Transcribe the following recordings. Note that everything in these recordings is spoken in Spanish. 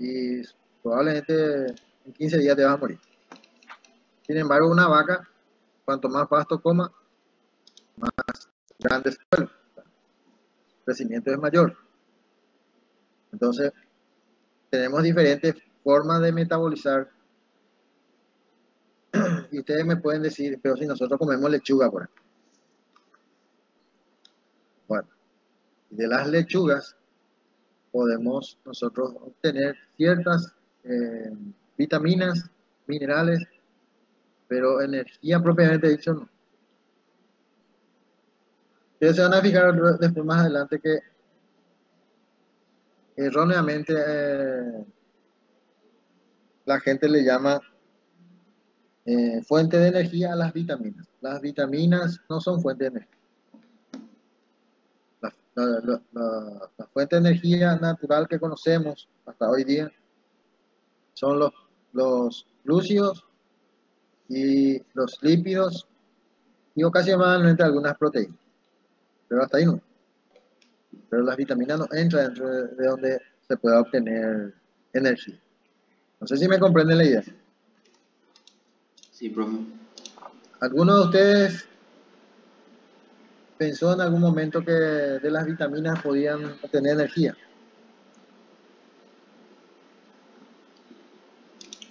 y probablemente en 15 días te vas a morir. Sin embargo, una vaca, cuanto más pasto coma, grande es el suelo, el crecimiento es mayor. Entonces, tenemos diferentes formas de metabolizar. Y ustedes me pueden decir, pero si nosotros comemos lechuga, por ejemplo. Bueno, de las lechugas podemos nosotros obtener ciertas vitaminas, minerales, pero energía propiamente dicho no. Ustedes se van a fijar después más adelante que erróneamente la gente le llama fuente de energía a las vitaminas. Las vitaminas no son fuente de energía. La fuente de energía natural que conocemos hasta hoy día son los glúcidos y los lípidos y ocasionalmente algunas proteínas. Pero hasta ahí no. Pero las vitaminas no entran dentro de donde se pueda obtener energía. No sé si me comprenden la idea. Sí, profe. ¿Alguno de ustedes pensó en algún momento que de las vitaminas podían obtener energía?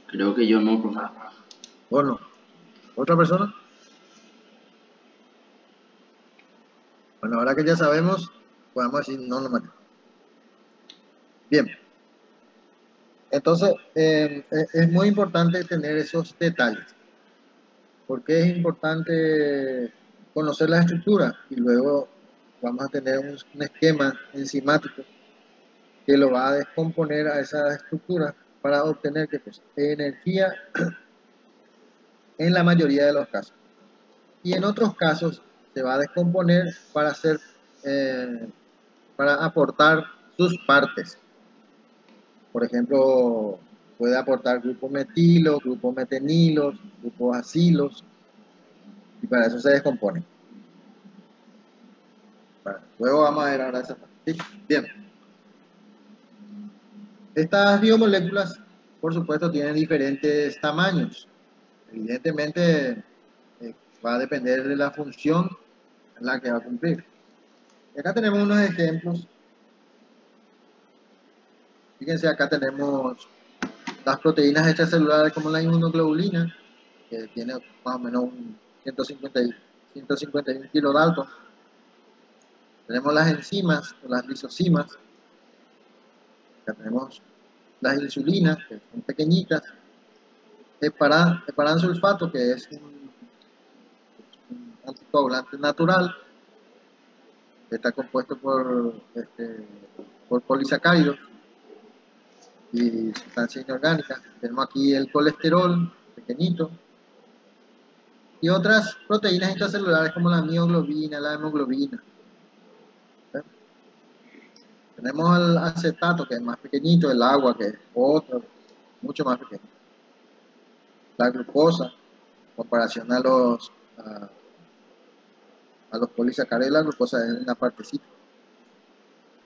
Creo que yo no, profe. Bueno, ¿otra persona? Bueno, ahora que ya sabemos, podemos decir no, no mate. Bien. Entonces, es muy importante tener esos detalles. Porque es importante conocer la estructura y luego vamos a tener un esquema enzimático que lo va a descomponer a esa estructura para obtener ¿qué cosa? Energía en la mayoría de los casos. Y en otros casos se va a descomponer para hacer, para aportar sus partes. Por ejemplo, puede aportar grupos metilo, grupos metenilos, grupos acilos, y para eso se descompone. Bueno, luego vamos a ver ahora esa parte. ¿Sí? Bien. Estas biomoléculas, por supuesto, tienen diferentes tamaños. Evidentemente, va a depender de la función en la que va a cumplir. Y acá tenemos unos ejemplos. Fíjense, acá tenemos las proteínas extracelulares como la inmunoglobulina, que tiene más o menos un 151 kilodalton. Tenemos las enzimas, las lisocimas. Acá tenemos las insulinas, que son pequeñitas. Heparan sulfato, que es un anticoagulante natural, que está compuesto por polisacáridos y sustancias inorgánicas. Tenemos aquí el colesterol, pequeñito, y otras proteínas intracelulares como la mioglobina, la hemoglobina. ¿Sí? Tenemos el acetato, que es más pequeñito, el agua, que es otro, mucho más pequeño. La glucosa, en comparación a los polisacáridos, la glucosa es una partecita.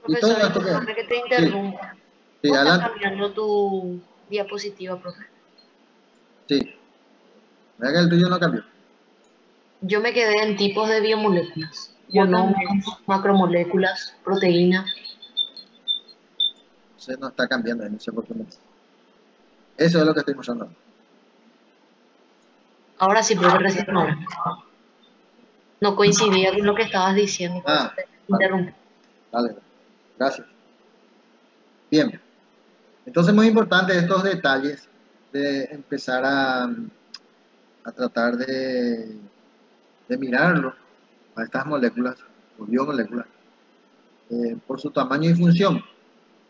Y todo Profesor, esto disculpe que te sí, interrumpa. sí, ¿Vos estás adelante. cambiando tu diapositiva, profe? Sí, vea que el tuyo no cambió. Yo me quedé en tipos de biomoléculas. Yo Monómeros, también. macromoléculas, proteínas. Entonces no está cambiando, no sé por qué no. Eso es lo que estoy mostrando. Ahora sí, profe, recién no coincidía con lo que estabas diciendo, por eso te interrumpí. Vale, gracias. Bien, entonces es muy importante estos detalles de empezar a tratar de mirarlo a estas moléculas, o biomoléculas, por su tamaño y función.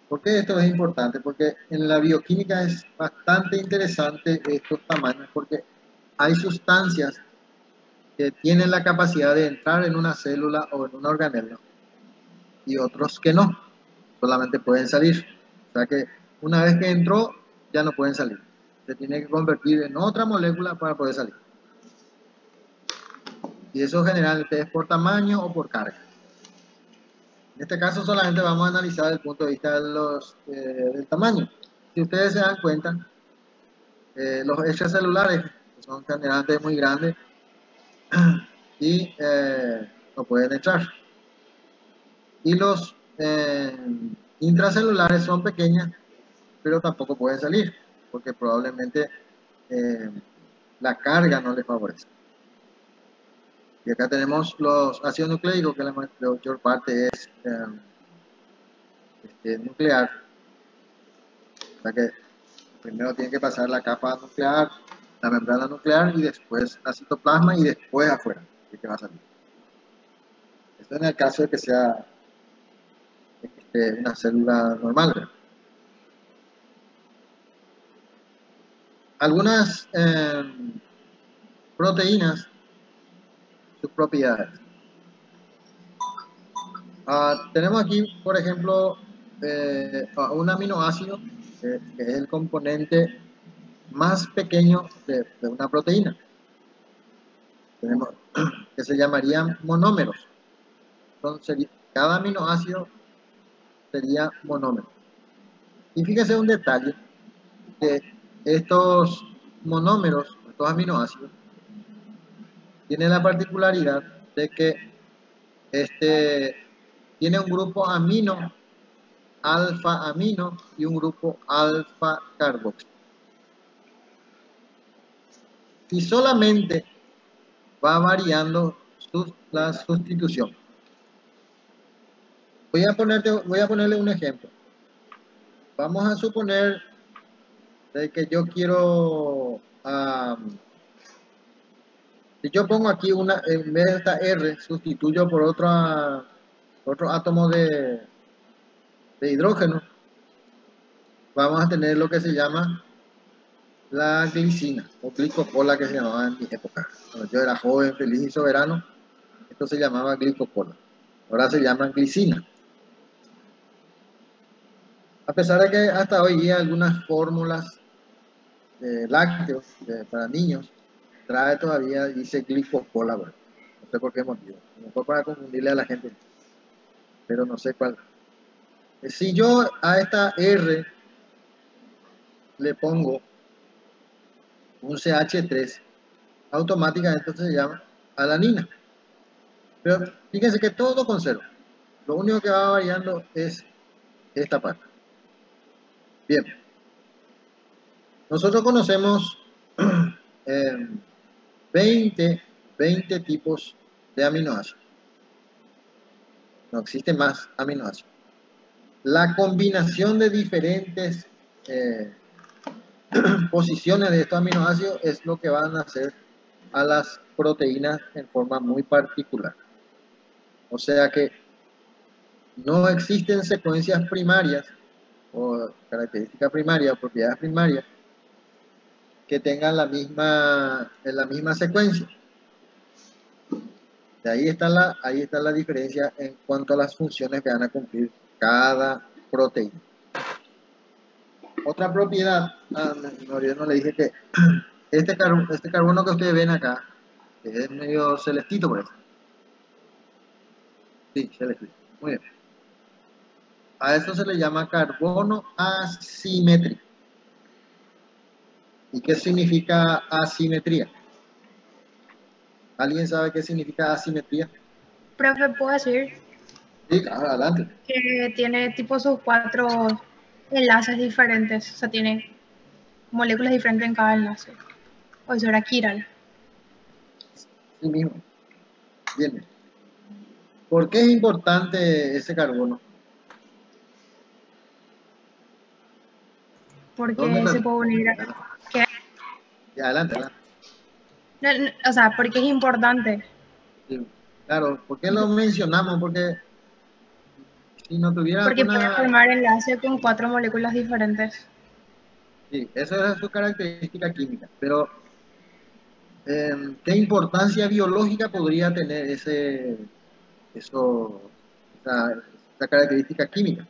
¿Por qué esto es importante? Porque en la bioquímica es bastante interesante estos tamaños, porque hay sustancias que tienen la capacidad de entrar en una célula o en un organelo y otros que no, solamente pueden salir. O sea que una vez que entró, ya no pueden salir. Se tiene que convertir en otra molécula para poder salir. Y eso generalmente es por tamaño o por carga. En este caso solamente vamos a analizar el punto de vista de del tamaño. si ustedes se dan cuenta, los extracelulares son generalmente muy grandes y no pueden entrar. Y los intracelulares son pequeñas, pero tampoco pueden salir, porque probablemente la carga no les favorece. Y acá tenemos los ácidos nucleicos, que la mayor parte es nuclear. O sea que primero tiene que pasar la capa nuclear, la membrana nuclear, y después la citoplasma, y después afuera, que va a salir. Esto en el caso de que sea una célula normal, ¿verdad? Algunas proteínas, sus propiedades. Tenemos aquí, por ejemplo, un aminoácido, que es el componente más pequeño de una proteína. Tenemos que se llamarían monómeros. Entonces, cada aminoácido sería monómero. Y fíjese un detalle, que estos monómeros, estos aminoácidos, tienen la particularidad de que tiene un grupo amino, alfa amino, y un grupo alfa carboxilo. Y solamente va variando la sustitución. Voy a ponerle un ejemplo. Vamos a suponer de que yo quiero, si yo pongo aquí en vez de esta R, sustituyo por otro átomo de hidrógeno, vamos a tener lo que se llama la glicina, o glicocola, que se llamaba en mi época. Cuando yo era joven, feliz y soberano, esto se llamaba glicocola. Ahora se llama glicina. A pesar de que hasta hoy día algunas fórmulas de lácteos para niños trae todavía, dice glicocola, bueno, no sé por qué motivo, a lo mejor para confundirle a la gente, pero no sé cuál. Si yo a esta R le pongo un CH3, automáticamente se llama alanina. Pero fíjense que todo conserva. Lo único que va variando es esta parte. Bien. Nosotros conocemos 20 tipos de aminoácidos. No existen más aminoácidos. La combinación de diferentes posiciones de estos aminoácidos es lo que van a hacer a las proteínas en forma muy particular. O sea que no existen secuencias primarias o características primarias o propiedades primarias que tengan la misma secuencia. De ahí está la diferencia en cuanto a las funciones que van a cumplir cada proteína. Otra propiedad, no le dije que este carbono que ustedes ven acá, que es medio celestito por eso. Sí, celestito. Muy bien. A eso se le llama carbono asimétrico. ¿Y qué significa asimetría? ¿Alguien sabe qué significa asimetría? Profe, ¿puedo decir Sí, claro, adelante. que tiene tipo sus 4 enlaces diferentes? O sea, tiene moléculas diferentes en cada enlace. O eso era quiral. Sí mismo. Bien. ¿Por qué es importante ese carbono? ¿Dónde Porque se puede unir a... ¿Qué? Adelante, adelante. O sea, porque es importante. Sí, claro, ¿por qué lo mencionamos? Porque si no tuviera Porque puede alguna... formar enlace con 4 moléculas diferentes. Sí, esa es su característica química, pero ¿qué importancia biológica podría tener esa característica química?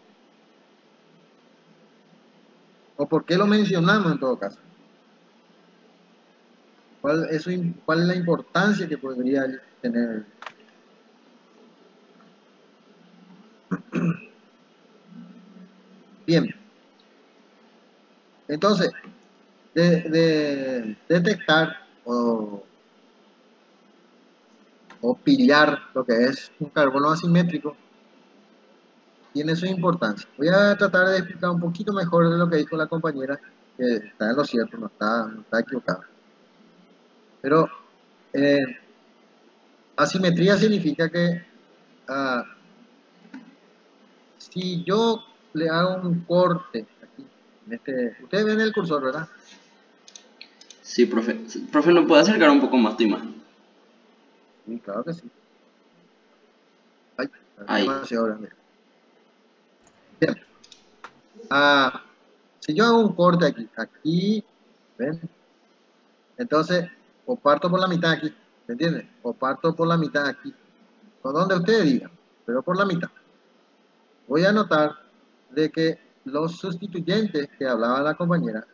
¿O por qué lo mencionamos en todo caso? ¿Cuál es la importancia que podría tener? Bien. Entonces, de detectar o pillar lo que es un carbono asimétrico tiene su importancia. Voy a tratar de explicar un poquito mejor de lo que dijo la compañera, que está en lo cierto, no está equivocado. Pero asimetría significa que si yo le hago un corte aquí, ustedes ven el cursor, ¿verdad? Sí, profe. Profe, ¿no puede acercar un poco más tu imagen? Sí, claro que sí. Ay, es Ahí. demasiado grande. Bien. Si yo hago un corte aquí, ¿ven? Entonces, o parto por la mitad aquí, ¿me entienden? O parto por la mitad aquí, por donde ustedes digan, pero por la mitad. Voy a notar de que los sustituyentes que hablaba la compañera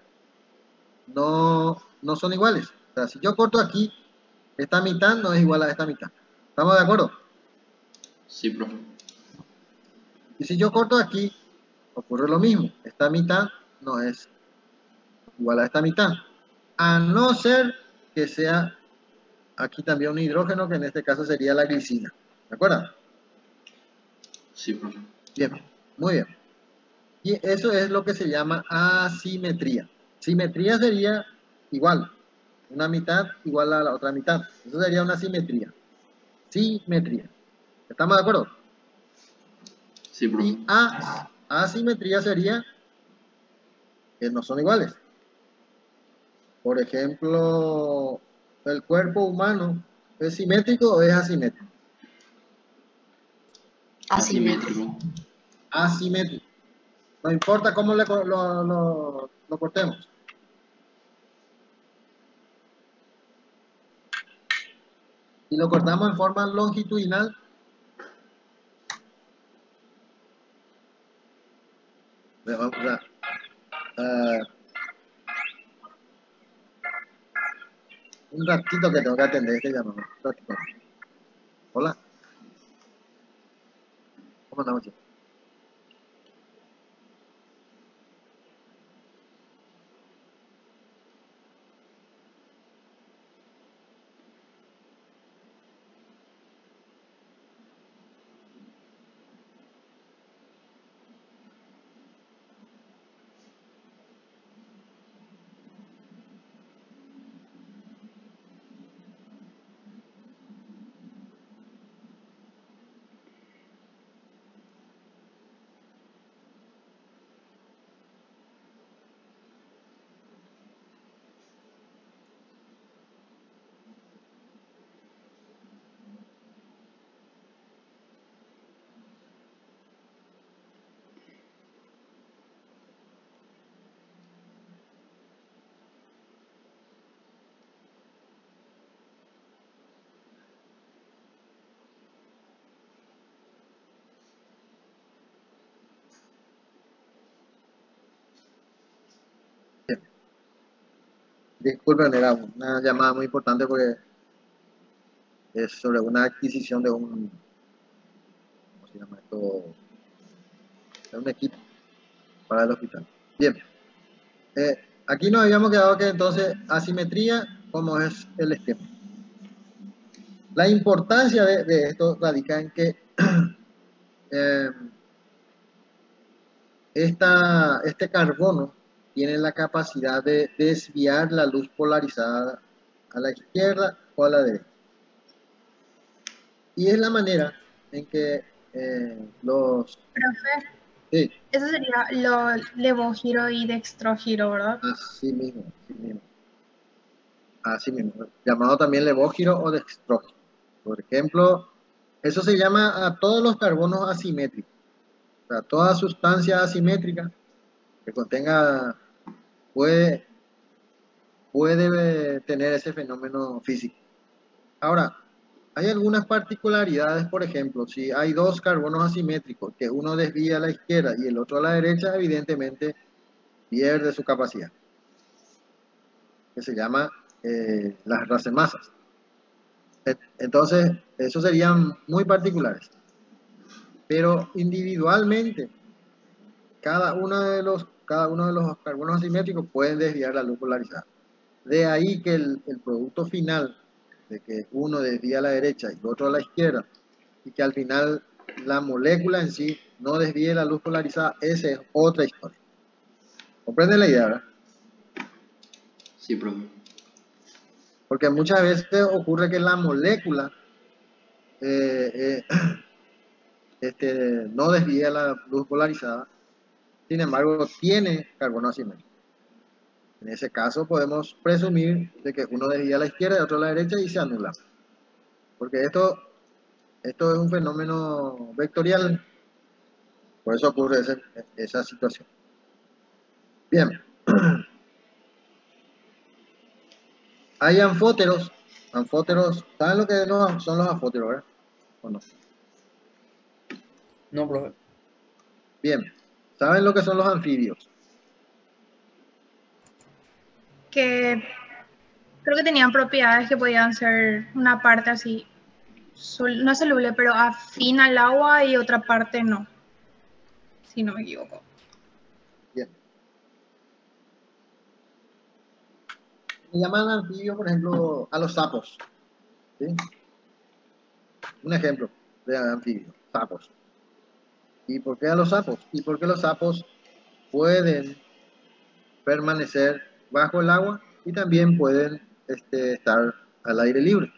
no son iguales. O sea, si yo corto aquí, esta mitad no es igual a esta mitad. ¿Estamos de acuerdo? Sí, profe. Y si yo corto aquí, ocurre lo mismo. Esta mitad no es igual a esta mitad. A no ser que sea aquí también un hidrógeno, que en este caso sería la glicina. ¿De acuerdo? Sí, profe. Bien, muy bien. Y eso es lo que se llama asimetría. Simetría sería igual. Una mitad igual a la otra mitad. Eso sería una simetría. Simetría. ¿Estamos de acuerdo? Sí, profe. Y asimetría sería que no son iguales. Por ejemplo, el cuerpo humano, ¿es simétrico o es asimétrico? Asimétrico. Asimétrico. No importa cómo lo cortemos. Si lo cortamos en forma longitudinal, vamos a un ratito que tengo que atender este llamado. Un ratito. Hola. ¿Cómo andamos, chicos? Bien. Disculpen, era una llamada muy importante porque es sobre una adquisición de un, ¿cómo se llama esto? De un equipo para el hospital. Bien. Aquí nos habíamos quedado que entonces asimetría, como es el esquema. La importancia de esto radica en que este carbono tiene la capacidad de desviar la luz polarizada a la izquierda o a la derecha. Y es la manera en que los... Profe, Sí, eso sería lo levogiro y dextrógiro, ¿verdad? así mismo, así mismo. Así mismo, llamado también levógiro o dextrógiro. Por ejemplo, eso se llama a todos los carbonos asimétricos. O sea, toda sustancia asimétrica que contenga, puede tener ese fenómeno físico. Ahora, hay algunas particularidades, por ejemplo, si hay dos carbonos asimétricos, que uno desvía a la izquierda y el otro a la derecha, evidentemente pierde su capacidad, que se llama las racemasas. Entonces, esos serían muy particulares. Pero individualmente, cada uno de los cada uno de los carbonos asimétricos pueden desviar la luz polarizada. De ahí que el producto final, de que uno desvía a la derecha y otro a la izquierda, y que al final la molécula en sí no desvíe la luz polarizada, esa es otra historia. ¿Comprende la idea, verdad? Sí, profe. Porque muchas veces ocurre que la molécula no desvía la luz polarizada, sin embargo tiene carbono asimétrico. En ese caso podemos presumir de que uno desvía a la izquierda y otro a la derecha y se anula. Porque esto es un fenómeno vectorial, por eso ocurre esa situación. Bien. Hay anfóteros. Anfóteros, ¿saben lo que son los anfóteros, verdad? ¿O no? No, profe. Bien. ¿Saben lo que son los anfibios? Que creo que tenían propiedades que podían ser una parte así, no soluble, pero afín al agua y otra parte no, si no me equivoco. Bien. Se llaman anfibios, por ejemplo, a los sapos. ¿Sí? Un ejemplo de anfibio, sapos. ¿Y por qué a los sapos? Y porque los sapos pueden permanecer bajo el agua y también pueden estar al aire libre.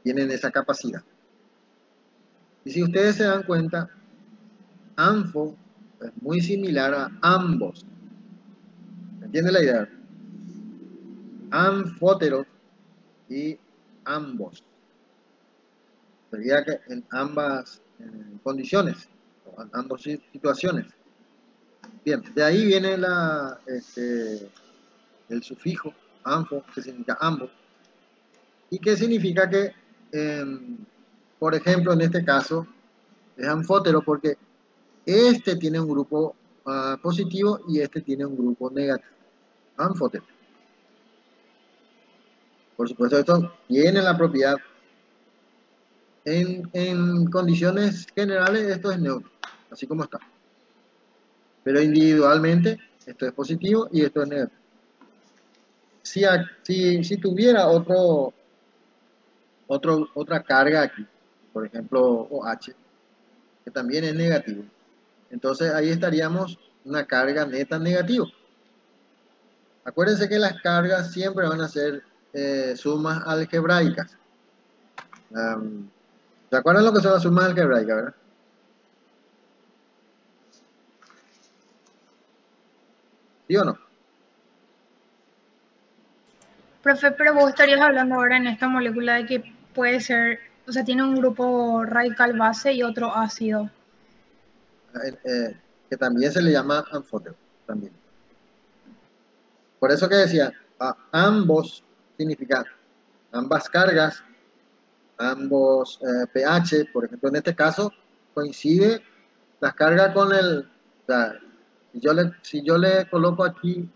Tienen esa capacidad. Y si ustedes se dan cuenta, anfo es muy similar a ambos. ¿Entiende la idea? Anfóteros y ambos. Sería que en ambas condiciones, o en ambas situaciones. Bien, de ahí viene el sufijo anfo, que significa ambos, y que significa que, por ejemplo, en este caso, es anfótero porque este tiene un grupo positivo y este tiene un grupo negativo. Anfótero. Por supuesto, esto tiene la propiedad. En condiciones generales, esto es neutro, así como está. Pero individualmente, esto es positivo y esto es negativo. Si tuviera otra carga aquí, por ejemplo, OH, que también es negativo, entonces ahí estaríamos una carga neta negativa. Acuérdense que las cargas siempre van a ser sumas algebraicas. ¿Se acuerdan lo que son las sumas algebraicas, verdad? ¿Sí o no? Profe, pero vos estarías hablando ahora en esta molécula de que puede ser, o sea, tiene un grupo radical base y otro ácido. Que también se le llama anfótero, también. Por eso que decía, ambos significa ambas cargas, ambos pH, por ejemplo, en este caso coincide las cargas con el, o sea, si yo le coloco aquí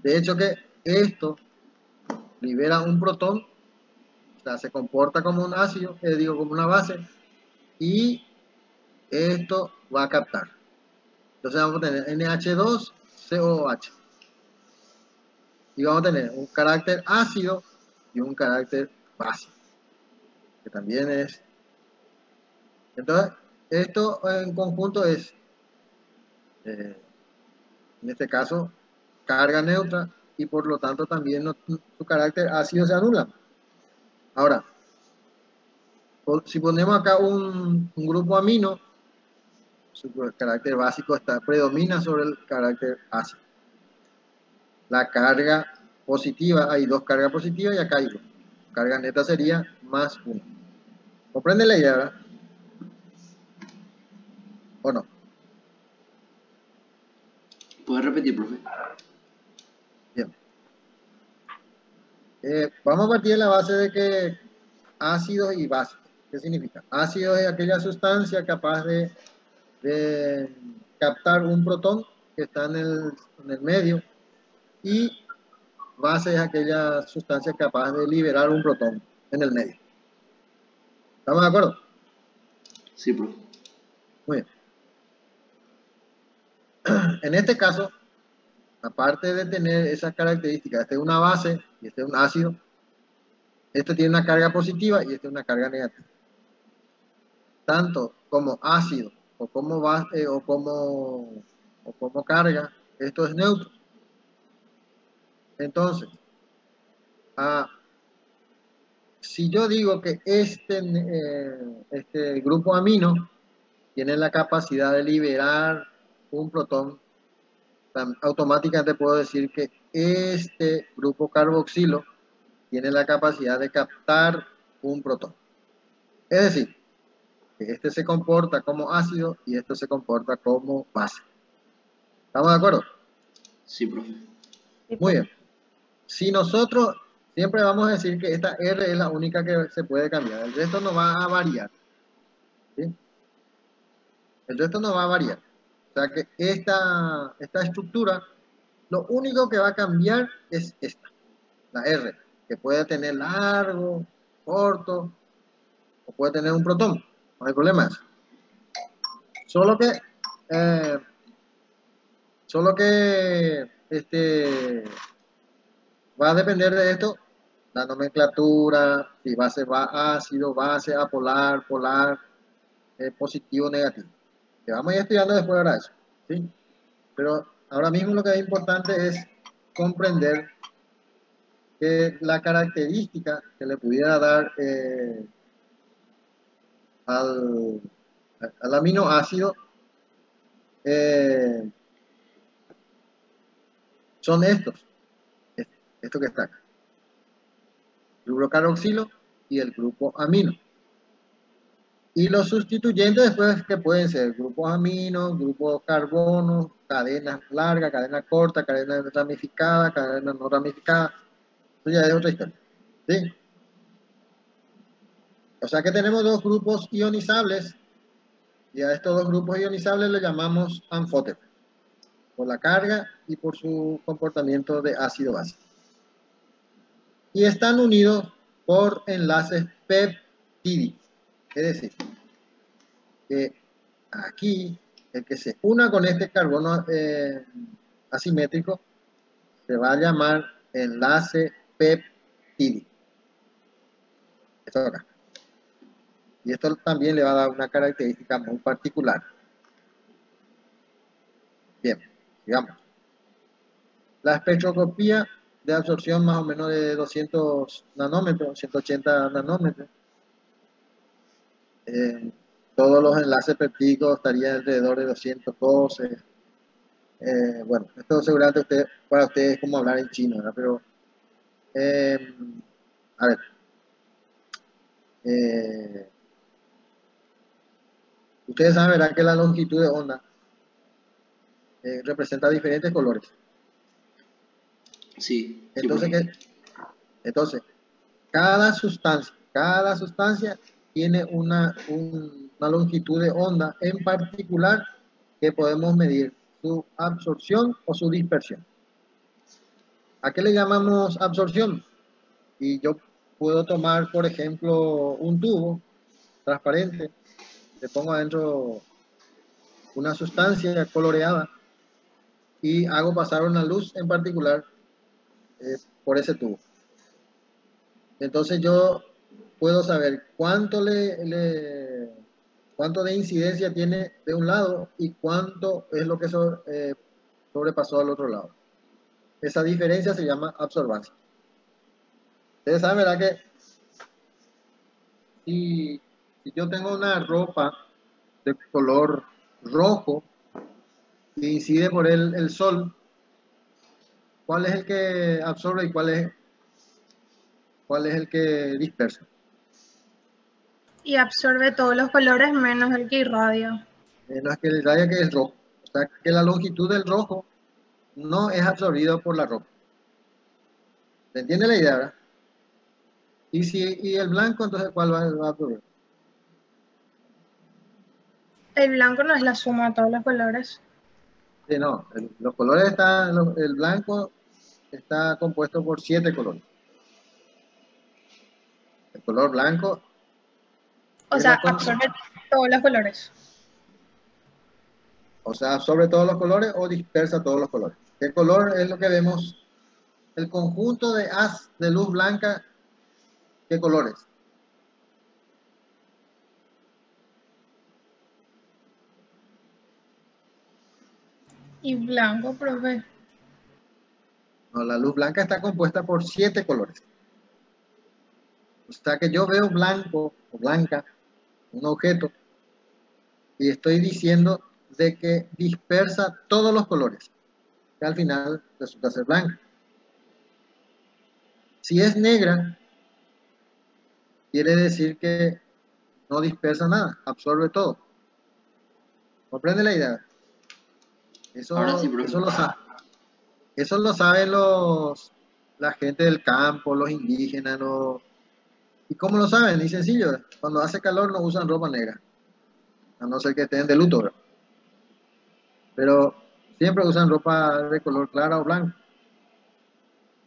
de hecho que esto libera un protón, o sea, se comporta como un ácido, digo, como una base, y esto va a captar. Entonces vamos a tener NH2COH. Y vamos a tener un carácter ácido y un carácter básico, que también es. Entonces, esto en conjunto es, en este caso, carga neutra y por lo tanto también su carácter ácido se anula. Ahora, si ponemos acá un grupo amino, su carácter básico predomina sobre el carácter ácido. La carga positiva, hay dos cargas positivas y acá hay dos. Carga neta sería más 1. ¿Comprende la idea, verdad? ¿O no? ¿Puedes repetir, profe? Bien. Vamos a partir de la base de que ácidos y básicos. ¿Qué significa? Ácido es aquella sustancia capaz de captar un protón que está en el medio, y base es aquella sustancia capaz de liberar un protón en el medio. ¿Estamos de acuerdo? Sí, profe. Muy bien. En este caso, aparte de tener esas características, este es una base y este es un ácido, este tiene una carga positiva y este una carga negativa. Tanto como ácido o como base o como carga, esto es neutro. Entonces, si yo digo que este grupo amino tiene la capacidad de liberar un protón, automáticamente puedo decir que este grupo carboxilo tiene la capacidad de captar un protón. Es decir, que este se comporta como ácido y este se comporta como base. ¿Estamos de acuerdo? Sí, profe. Muy bien. Si nosotros siempre vamos a decir que esta R es la única que se puede cambiar, el resto no va a variar. ¿Sí? El resto no va a variar. O sea que esta estructura, lo único que va a cambiar es esta, la R, que puede tener largo, corto, o puede tener un protón. No hay problema. Solo que, eh, va a depender de esto, la nomenclatura, si base va ácido, base apolar, polar, positivo, negativo. Que vamos a ir estudiando después ahora eso. ¿Sí? Pero ahora mismo lo que es importante es comprender que la característica que le pudiera dar al, al aminoácido eh, son estos. Esto que está acá. El grupo carboxilo y el grupo amino. Y los sustituyentes después que pueden ser grupos aminos, grupos carbono, cadenas largas, cadenas cortas, cadenas ramificadas, cadenas no ramificadas. Eso ya es otra historia. ¿Sí? O sea que tenemos dos grupos ionizables y a estos dos grupos ionizables le llamamos anfóteros, por la carga y por su comportamiento de ácido base. Y están unidos por enlaces peptídicos. Es decir, que aquí el que se una con este carbono asimétrico se va a llamar enlace peptídico. Esto acá. Y esto también le va a dar una característica muy particular. Bien, digamos. La espectroscopía de absorción más o menos de 200 nanómetros, 180 nanómetros. Todos los enlaces peptídicos estarían alrededor de 212. Bueno, esto seguramente para ustedes es como hablar en chino, ¿verdad? Pero, a ver, ustedes saben, ¿verdad? Que la longitud de onda representa diferentes colores. Sí, Entonces, profe. entonces cada sustancia tiene una longitud de onda en particular que podemos medir su absorción o su dispersión. ¿A qué le llamamos absorción? Y yo puedo tomar, por ejemplo, un tubo transparente, le pongo adentro una sustancia coloreada y hago pasar una luz en particular por ese tubo. Entonces yo puedo saber cuánto cuánto de incidencia tiene de un lado y cuánto es lo que sobrepasó al otro lado. Esa diferencia se llama absorbancia. Ustedes saben, ¿verdad? Que si yo tengo una ropa de color rojo y incide por el sol, ¿cuál es el que absorbe y cuál es el que dispersa? Y absorbe todos los colores menos el que irradia. No es que el rayo que es rojo. O sea que la longitud del rojo no es absorbido por la ropa. ¿Se entiende la idea, verdad? Y el blanco, entonces, ¿cuál va a absorber? El blanco no es la suma de todos los colores. Sí, no, los colores el blanco está compuesto por 7 colores. El color blanco O es sea, absorbe todos los colores. O sea, absorbe todos los colores o dispersa todos los colores. ¿Qué color es lo que vemos? El conjunto de haz de luz blanca, ¿qué colores? Y blanco, profe. No, la luz blanca está compuesta por 7 colores. O sea que yo veo blanco o blanca, un objeto, y estoy diciendo de que dispersa todos los colores, que al final resulta ser blanca. Si es negra, quiere decir que no dispersa nada, absorbe todo. ¿Comprende la idea? Ahora sí, Eso, profe. eso lo saben la gente del campo, los indígenas. ¿Y cómo lo saben? Y sencillo, cuando hace calor no usan ropa negra, a no ser que estén de luto, ¿verdad? Pero siempre usan ropa de color clara o blanco.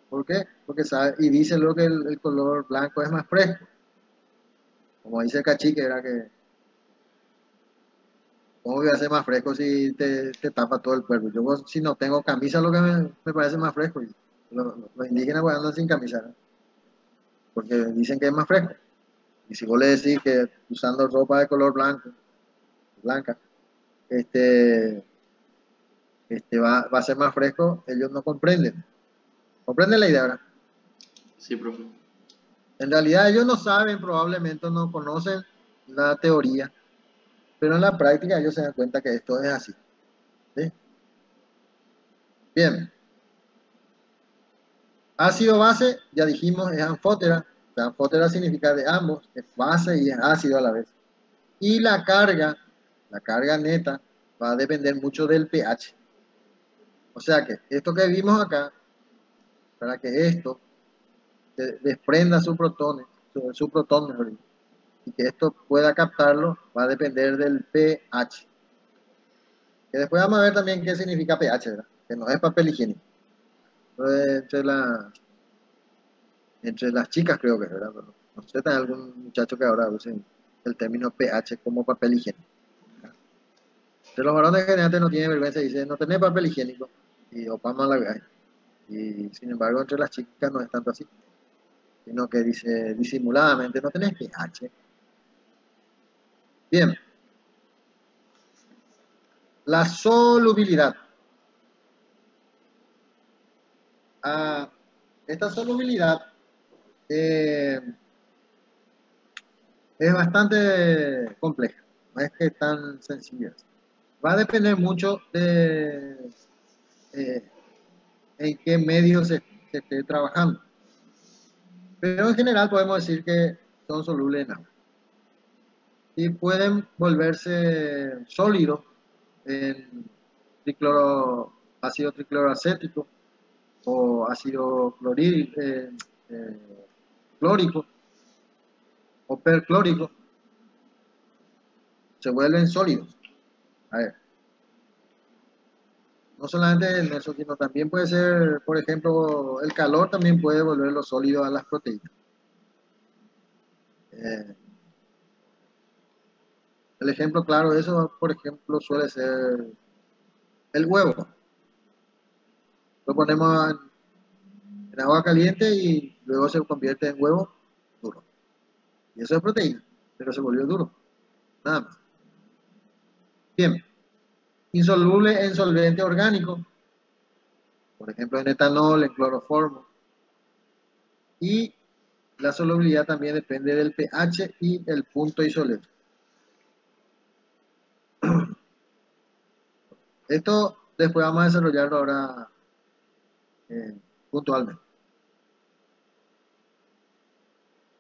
¿Por qué? Porque sabe, y dice luego que el color blanco es más fresco. Como dice el cacique, era que, ¿cómo voy a ser más fresco si te tapa todo el cuerpo? Yo si no tengo camisa, lo que me parece más fresco. Y los indígenas pues, andan sin camisa, ¿no? Porque dicen que es más fresco. Y si vos le decís que usando ropa de color blanco, blanca, este, va a ser más fresco, ellos no comprenden. ¿Comprenden la idea, verdad? Sí, profe. En realidad ellos no saben, probablemente no conocen la teoría, pero en la práctica ellos se dan cuenta que esto es así. ¿Sí? Bien. Ácido base, ya dijimos, es anfótera. La anfótera significa de ambos, es base y es ácido a la vez. Y la carga neta, va a depender mucho del pH. O sea que esto que vimos acá, para que esto desprenda su protón, mejor dicho, y que esto pueda captarlo, va a depender del pH. Que después vamos a ver también qué significa pH, ¿verdad? Que no es papel higiénico. Entre las chicas creo que es, ¿verdad? Pero no sé, hay algún muchacho que ahora use el término pH como papel higiénico. De los varones que antes no tienen vergüenza y dicen, no tenés papel higiénico, y opama la viaje. Y sin embargo, entre las chicas no es tanto así, sino que dice disimuladamente, no tenés pH. Bien, la solubilidad. Ah, esta solubilidad eh, es bastante compleja, no es que es tan sencilla. Va a depender mucho de eh, en qué medio se esté trabajando. Pero en general podemos decir que son solubles en agua. Y pueden volverse sólidos en ácido tricloroacético o ácido clórico o perclórico. Se vuelven sólidos. A ver, no solamente en eso, sino también puede ser, por ejemplo, el calor también puede volverlo sólido a las proteínas. Eh, el ejemplo claro de eso, por ejemplo, suele ser el huevo. Lo ponemos en agua caliente y luego se convierte en huevo duro. Y eso es proteína, pero se volvió duro. Nada más. Bien. Insoluble en solvente orgánico, por ejemplo en etanol, en cloroformo. Y la solubilidad también depende del pH y el punto isolétrico. Esto después vamos a desarrollarlo ahora puntualmente.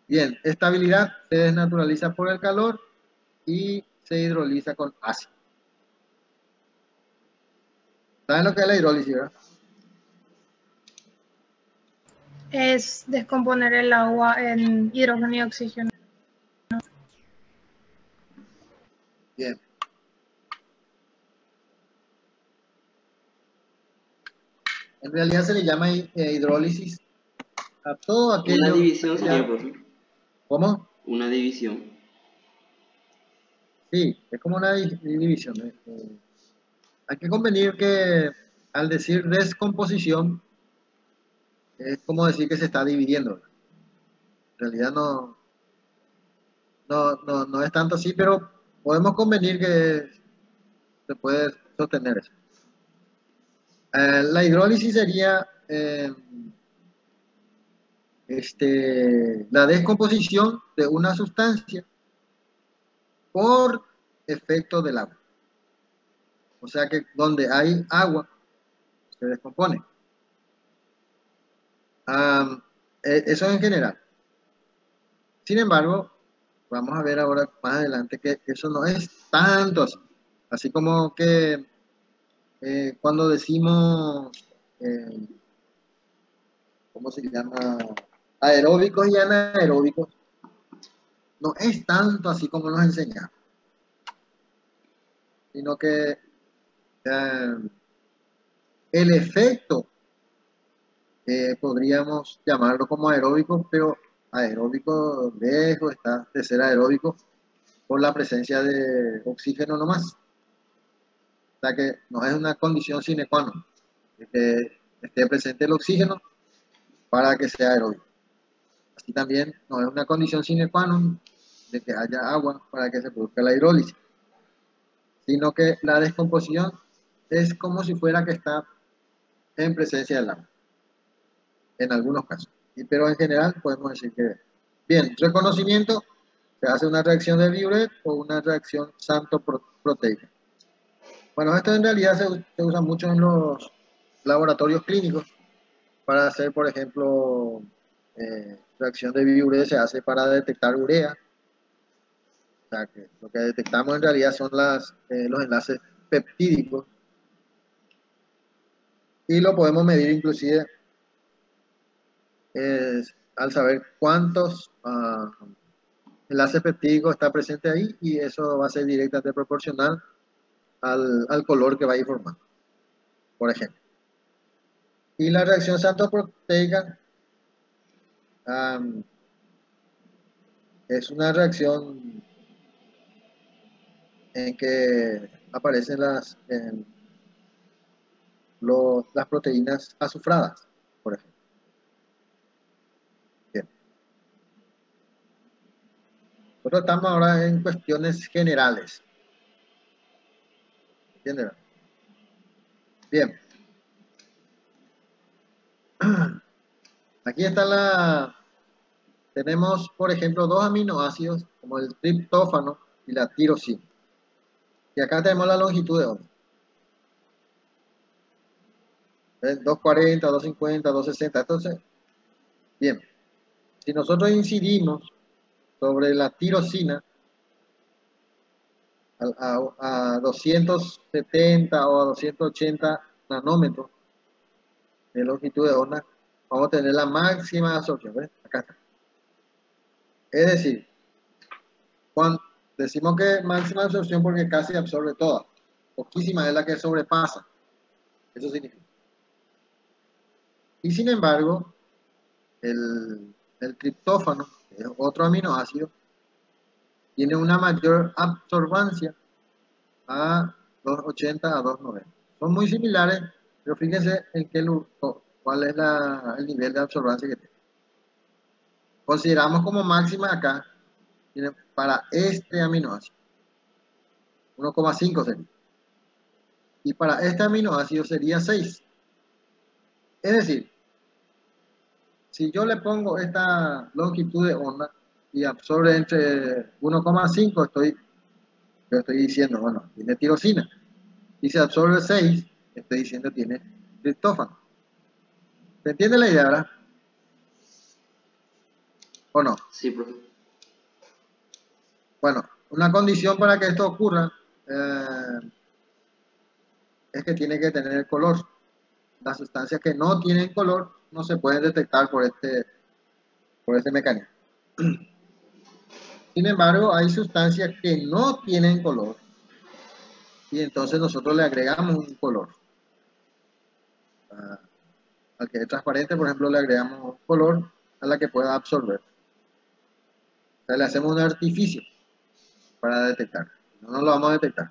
Bien, estabilidad se desnaturaliza por el calor y se hidroliza con ácido. ¿Saben lo que es la hidrólisis, verdad? Es descomponer el agua en hidrógeno y oxígeno. Bien. En realidad se le llama hidrólisis a todo aquello. Una división sería, profe. ¿Cómo? Una división. Sí, es como una división. Hay que convenir que al decir descomposición es como decir que se está dividiendo. En realidad no es tanto así, pero podemos convenir que se puede sostener eso. La hidrólisis sería la descomposición de una sustancia por efecto del agua. O sea que donde hay agua, se descompone. Eso en general. Sin embargo, vamos a ver ahora más adelante que eso no es tanto así. Así como que cuando decimos, eh, ¿cómo se llama? Aeróbicos y anaeróbicos, no es tanto así como nos enseñaron, sino que el efecto podríamos llamarlo como aeróbico, pero aeróbico lejos está de ser aeróbico por la presencia de oxígeno nomás. O sea que no es una condición sine qua non que esté presente el oxígeno para que sea aeróbico. Así también no es una condición sine qua non de que haya agua para que se produzca la hidrólisis, sino que la descomposición es como si fuera que está en presencia del agua, en algunos casos. Pero en general podemos decir que, bien, reconocimiento, se hace una reacción de Biuret o una reacción xantoproteica. Bueno, esto en realidad se usa mucho en los laboratorios clínicos para hacer, por ejemplo, reacción de Biuret se hace para detectar urea. O sea, que lo que detectamos en realidad son los enlaces peptídicos y lo podemos medir inclusive al saber cuántos enlaces peptídicos está presente ahí, y eso va a ser directamente proporcional al color que va a ir formando, por ejemplo. Y la reacción xantoproteica es una reacción en que aparecen las proteínas azufradas, por ejemplo. Bien. Nosotros estamos ahora en cuestiones generales. ¿Entienden? Bien. Aquí está tenemos, por ejemplo, dos aminoácidos como el triptófano y la tirosina. Y acá tenemos la longitud de onda. 240, 250, 260. Entonces, bien, si nosotros incidimos sobre la tirosina a 270 o a 280 nanómetros de longitud de onda, vamos a tener la máxima absorción. ¿Ves? Acá está. Es decir, cuando decimos que máxima absorción porque casi absorbe toda. Poquísima es la que sobrepasa. Eso significa. Y sin embargo, el triptófano, que es otro aminoácido, tiene una mayor absorbancia a 280 a 290. Son muy similares, pero fíjense en cuál es el nivel de absorbancia que tiene. Consideramos como máxima acá, para este aminoácido, 1,5 sería. Y para este aminoácido sería 6. Es decir, si yo le pongo esta longitud de onda y absorbe entre 1,5, yo estoy diciendo, bueno, tiene tirosina. Y si absorbe 6, estoy diciendo tiene triptófano. ¿Se entiende la idea, verdad? ¿O no? Sí, profe. Bueno, una condición para que esto ocurra es que tiene que tener color. Las sustancias que no tienen color no se pueden detectar por este mecanismo. Sin embargo, hay sustancias que no tienen color y entonces nosotros le agregamos un color. Al que es transparente, por ejemplo, le agregamos un color a la que pueda absorber. O sea, le hacemos un artificio para detectar. No lo vamos a detectar.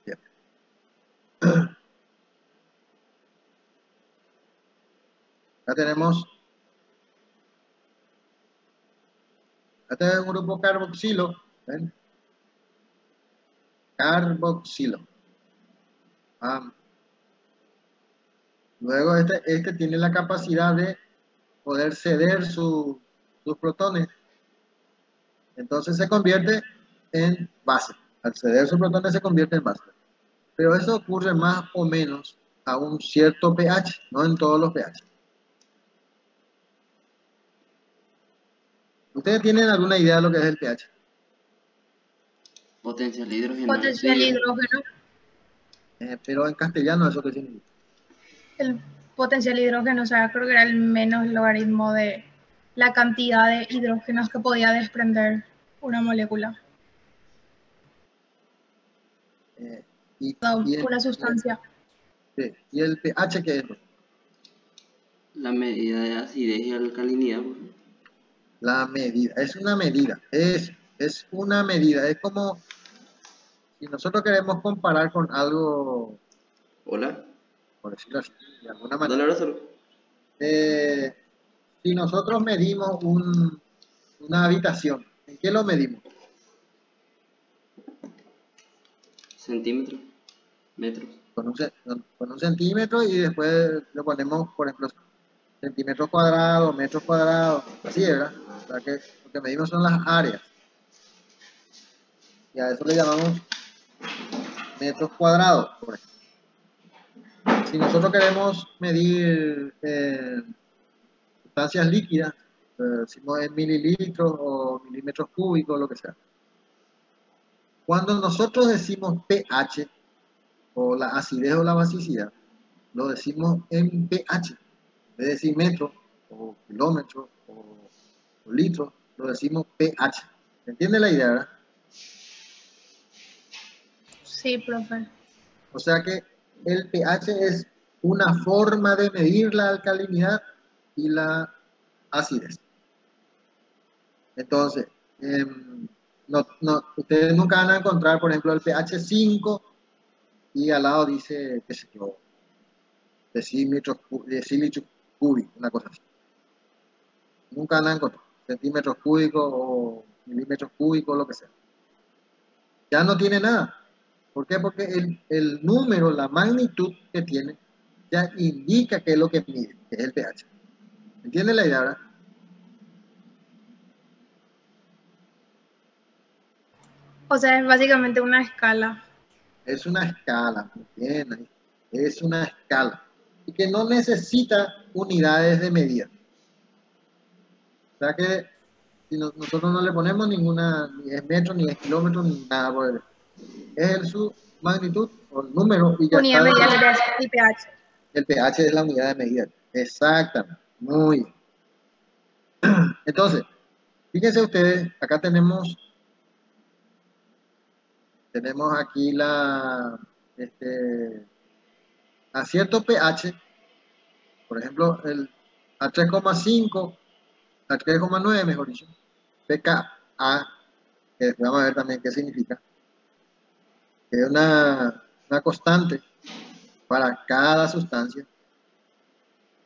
Bien. Acá tenemos, este es un grupo carboxilo, ¿ven? Carboxilo. Luego este tiene la capacidad de poder ceder sus protones. Entonces se convierte en base. Al ceder sus protones se convierte en base. Pero eso ocurre más o menos a un cierto pH, no en todos los pH. ¿Ustedes tienen alguna idea de lo que es el pH? Potencial hidrógeno. Potencial hidrógeno. Pero en castellano, ¿eso qué significa? El potencial hidrógeno, o sea, creo que era el menos logaritmo de la cantidad de hidrógenos que podía desprender una molécula, una sustancia. Sí. ¿Y el pH qué es? La medida de acidez y alcalinidad. La medida, es una medida, es una medida, es como si nosotros queremos comparar con algo, Hola. por decirlo así, de alguna manera. Dale, ahora Si nosotros medimos una habitación, ¿en qué lo medimos? Centímetros, metros. Con un centímetro y después le ponemos, por ejemplo, centímetros cuadrados, metros cuadrados, así, ¿verdad? O sea que lo que medimos son las áreas. Y a eso le llamamos metros cuadrados, por ejemplo. Si nosotros queremos medir sustancias líquidas, decimos en mililitros o milímetros cúbicos, lo que sea. Cuando nosotros decimos pH, o la acidez o la basicidad, lo decimos en pH. En vez de decir metro, o kilómetro, o litro, lo decimos pH. ¿Se entiende la idea, verdad? Sí, profe. O sea que el pH es una forma de medir la alcalinidad y la acidez. Entonces, ustedes nunca van a encontrar, por ejemplo, el pH 5 y al lado dice, qué sé yo, decímetros cúbicos, una cosa así. Nunca van a encontrar centímetros cúbicos o milímetros cúbicos, lo que sea. Ya no tiene nada. ¿Por qué? Porque el número, la magnitud que tiene, ya indica qué es lo que mide, que es el pH. ¿Entiende la idea, verdad? O sea, es básicamente una escala. Es una escala, muy bien, ahí. Es una escala. Y que no necesita unidades de medida. O sea que si nosotros no le ponemos ninguna, ni es metro, ni es kilómetro, ni nada por el es su magnitud o el número y ya Unidad está. de medida es el pH. El pH es la unidad de medida. Exactamente. Muy bien. Entonces, fíjense ustedes, acá tenemos aquí a cierto pH, por ejemplo, a 3,5, a 3,9, mejor dicho, pKa, que después vamos a ver también qué significa, que es una constante para cada sustancia,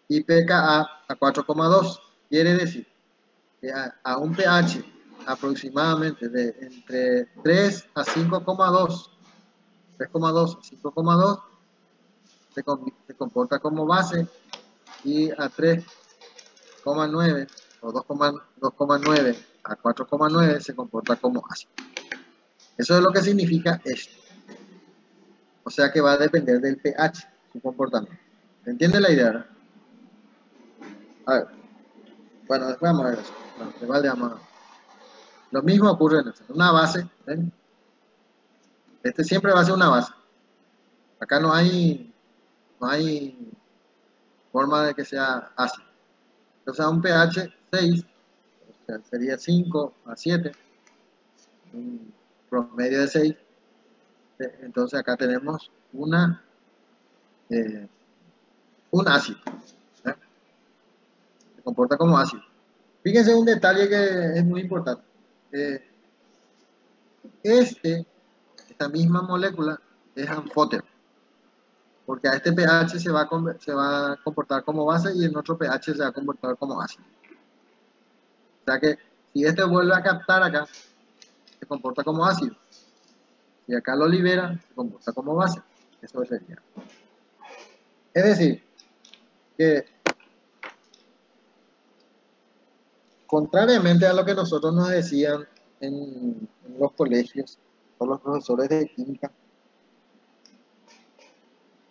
y pKa a 4,2, quiere decir que a un pH aproximadamente de entre 3 a 5,2, 3,2 a 5,2, se comporta como base, y a 3,9 o 2,9 a 4,9 se comporta como ácido. Eso es lo que significa esto. O sea que va a depender del pH, su comportamiento. ¿Se entiende la idea, verdad? A ver. Bueno, después vamos a ver eso. Bueno, igual vamos a ver. Lo mismo ocurre en una base. ¿Ven? Este siempre va a ser una base. Acá no hay forma de que sea ácido. Entonces a un pH 6, o sea, sería 5 a 7, un promedio de 6. Entonces acá tenemos un ácido. ¿Eh? Se comporta como ácido. Fíjense un detalle que es muy importante. Esta misma molécula es anfótero. porque a este pH se va a comportar como base y en otro pH se va a comportar como ácido. O sea que si este vuelve a captar acá, se comporta como ácido. Si acá lo libera, se comporta como base. Eso sería. Es decir, que contrariamente a lo que nosotros nos decían en los colegios, con los profesores de química,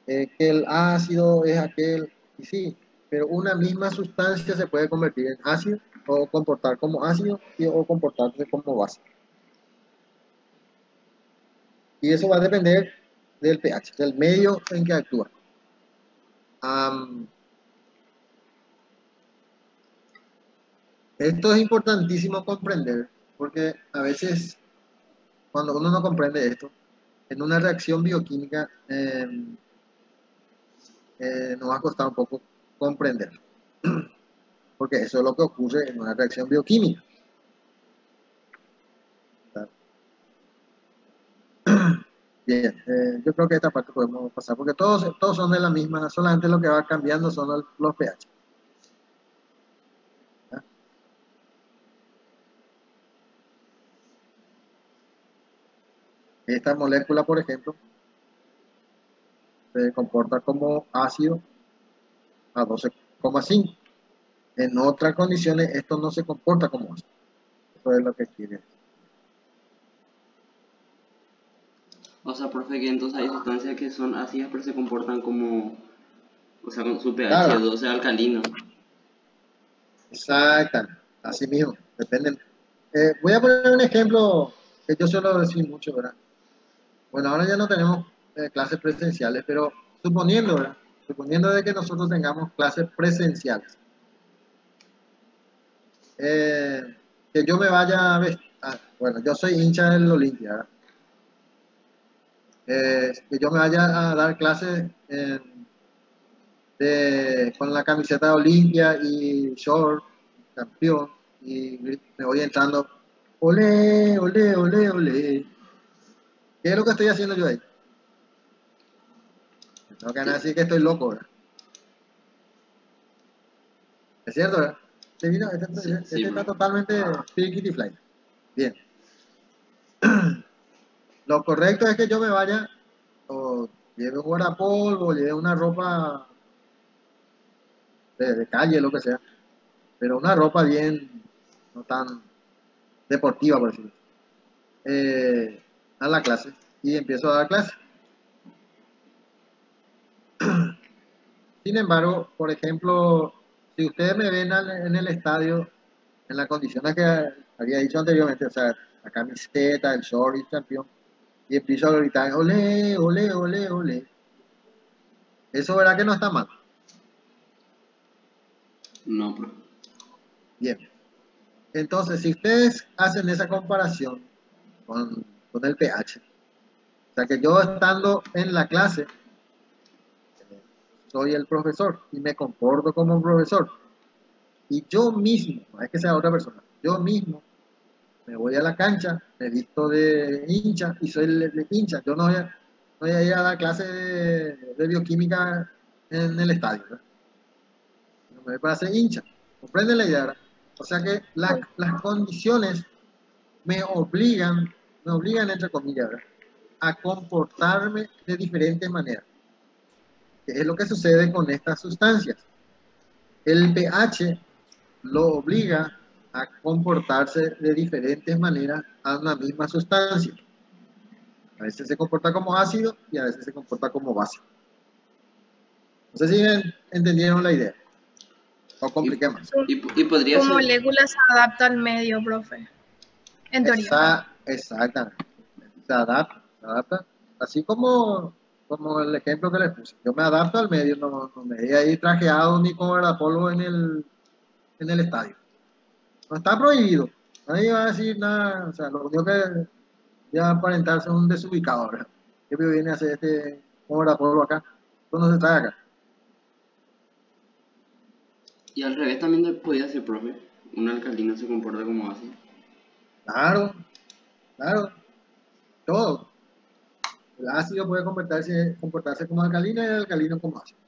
que el ácido es aquel, y sí, pero una misma sustancia se puede convertir en ácido o comportar como ácido o comportarse como base. Y eso va a depender del pH, del medio en que actúa. Esto es importantísimo comprender, porque a veces cuando uno no comprende esto, en una reacción bioquímica nos va a costar un poco comprender, porque eso es lo que ocurre en una reacción bioquímica. Bien, yo creo que esta parte podemos pasar, porque todos son de la misma, solamente lo que va cambiando son los pH. ¿Ya? Esta molécula, por ejemplo, se comporta como ácido a 12,5. En otras condiciones esto no se comporta como ácido. Eso es lo que quiere decir. O sea, profe, que entonces hay sustancias que son ácidas pero se comportan como, o sea, con su pH Claro, 12 alcalino. exactamente, así mismo, depende. Voy a poner un ejemplo que yo suelo decir mucho, ¿verdad? Bueno, ahora ya no tenemos clases presenciales, pero suponiendo, ¿verdad? Suponiendo de que nosotros tengamos clases presenciales, eh, que yo me vaya a vestir, bueno, yo soy hincha del Olimpia, ¿verdad? Que yo me vaya a dar clases con la camiseta de Olimpia y short, campeón, y me voy entrando, olé, olé, olé, olé. ¿Qué es lo que estoy haciendo yo ahí? No que decir que estoy loco, ¿verdad? ¿Es cierto, verdad? Sí, Este sí, está profe. totalmente Kitty Fly. Bien. Lo correcto es que yo me vaya o lleve un guardapolvo, lleve una ropa de calle, lo que sea, pero una ropa bien, no tan deportiva, por decirlo, a la clase y empiezo a dar clase. Sin embargo, por ejemplo, si ustedes me ven en el estadio en las condiciones que había dicho anteriormente, o sea, la camiseta, el short y el campeón, y empiezo a gritar, olé, olé, olé, olé, eso verá que no está mal. No, profe. Bien. Entonces, si ustedes hacen esa comparación con el pH, o sea, que yo estando en la clase, soy el profesor y me comporto como un profesor, y yo mismo, no es que sea otra persona, yo mismo me voy a la cancha, me visto de hincha y soy el hincha. Yo no voy a ir a dar clase de bioquímica en el estadio, ¿verdad? No me voy para ser hincha. ¿Comprende la idea, verdad? O sea que las condiciones me obligan entre comillas, ¿verdad?, a comportarme de diferentes maneras. Que es lo que sucede con estas sustancias. El pH lo obliga a comportarse de diferentes maneras a una misma sustancia. A veces se comporta como ácido y a veces se comporta como base. No sé si entendieron la idea o Y, compliqué más. y podría Tu ser, molécula se adapta al medio, profe. En teoría. Exactamente. Se adapta. Así como el ejemplo que les puse. Yo me adapto al medio, no me voy a ir trajeado ni con guardapolvo en el estadio. No está prohibido. Nadie va a decir nada. O sea, lo único que ya aparentarse es un desubicado, ¿verdad? ¿Qué viene a hacer este con guardapolvo acá? Esto no se trae acá. y al revés también podría ser, profe. Un alcalino se comporta como ácido. Claro, claro. Todo. El ácido puede comportarse como alcalino y el alcalino como ácido.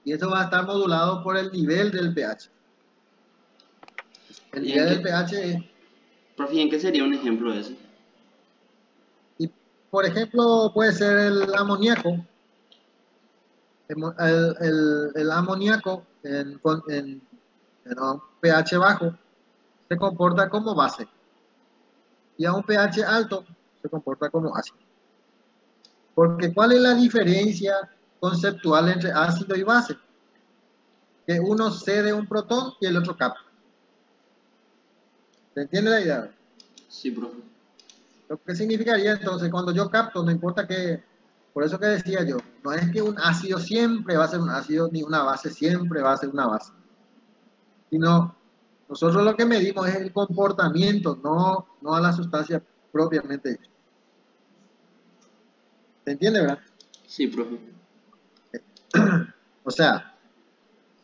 Y eso va a estar modulado por el nivel del pH. El ¿Y en nivel del qué, pH es, profe, ¿y en qué sería un ejemplo de eso? y por ejemplo, puede ser el amoníaco. El amoníaco en un pH bajo se comporta como base y a un pH alto se comporta como ácido. Porque ¿cuál es la diferencia conceptual entre ácido y base? Que uno cede un protón y el otro capta. ¿Se entiende la idea? Sí, profe. Lo que significaría entonces, cuando yo capto, no importa que, por eso que decía yo, no es que un ácido siempre va a ser un ácido, ni una base siempre va a ser una base, sino nosotros lo que medimos es el comportamiento, no a la sustancia propiamente dicha. ¿Se entiende, verdad? Sí, profe. O sea,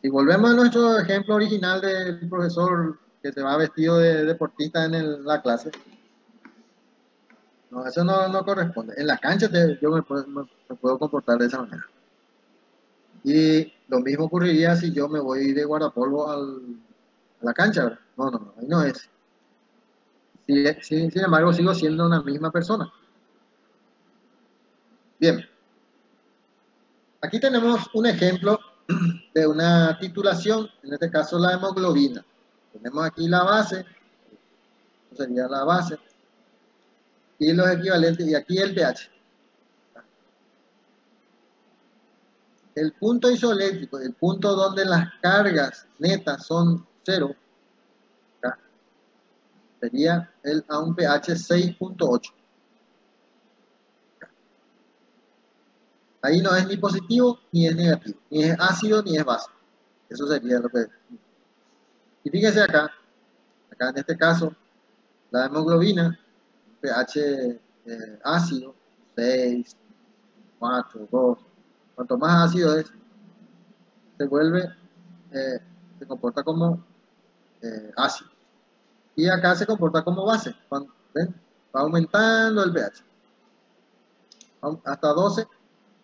si volvemos a nuestro ejemplo original del profesor que se va vestido de deportista en la clase, no, eso no corresponde. En la cancha yo me puedo comportar de esa manera. Y lo mismo ocurriría si yo me voy de guardapolvo a la cancha, ¿verdad? No, ahí no es. Sin embargo, sigo siendo una misma persona. Bien, aquí tenemos un ejemplo de una titulación, en este caso la hemoglobina. Tenemos aquí la base, sería la base, y los equivalentes, y aquí el pH. El punto isoeléctrico, el punto donde las cargas netas son 0, sería a un pH 6.8. Ahí no es ni positivo ni es negativo, ni es ácido ni es base. Eso sería lo que... Y fíjense acá en este caso, la hemoglobina, pH ácido, 6, 4, 2. Cuanto más ácido es, se vuelve, se comporta como ácido. Y acá se comporta como base. ¿Ven? Va aumentando el pH hasta 12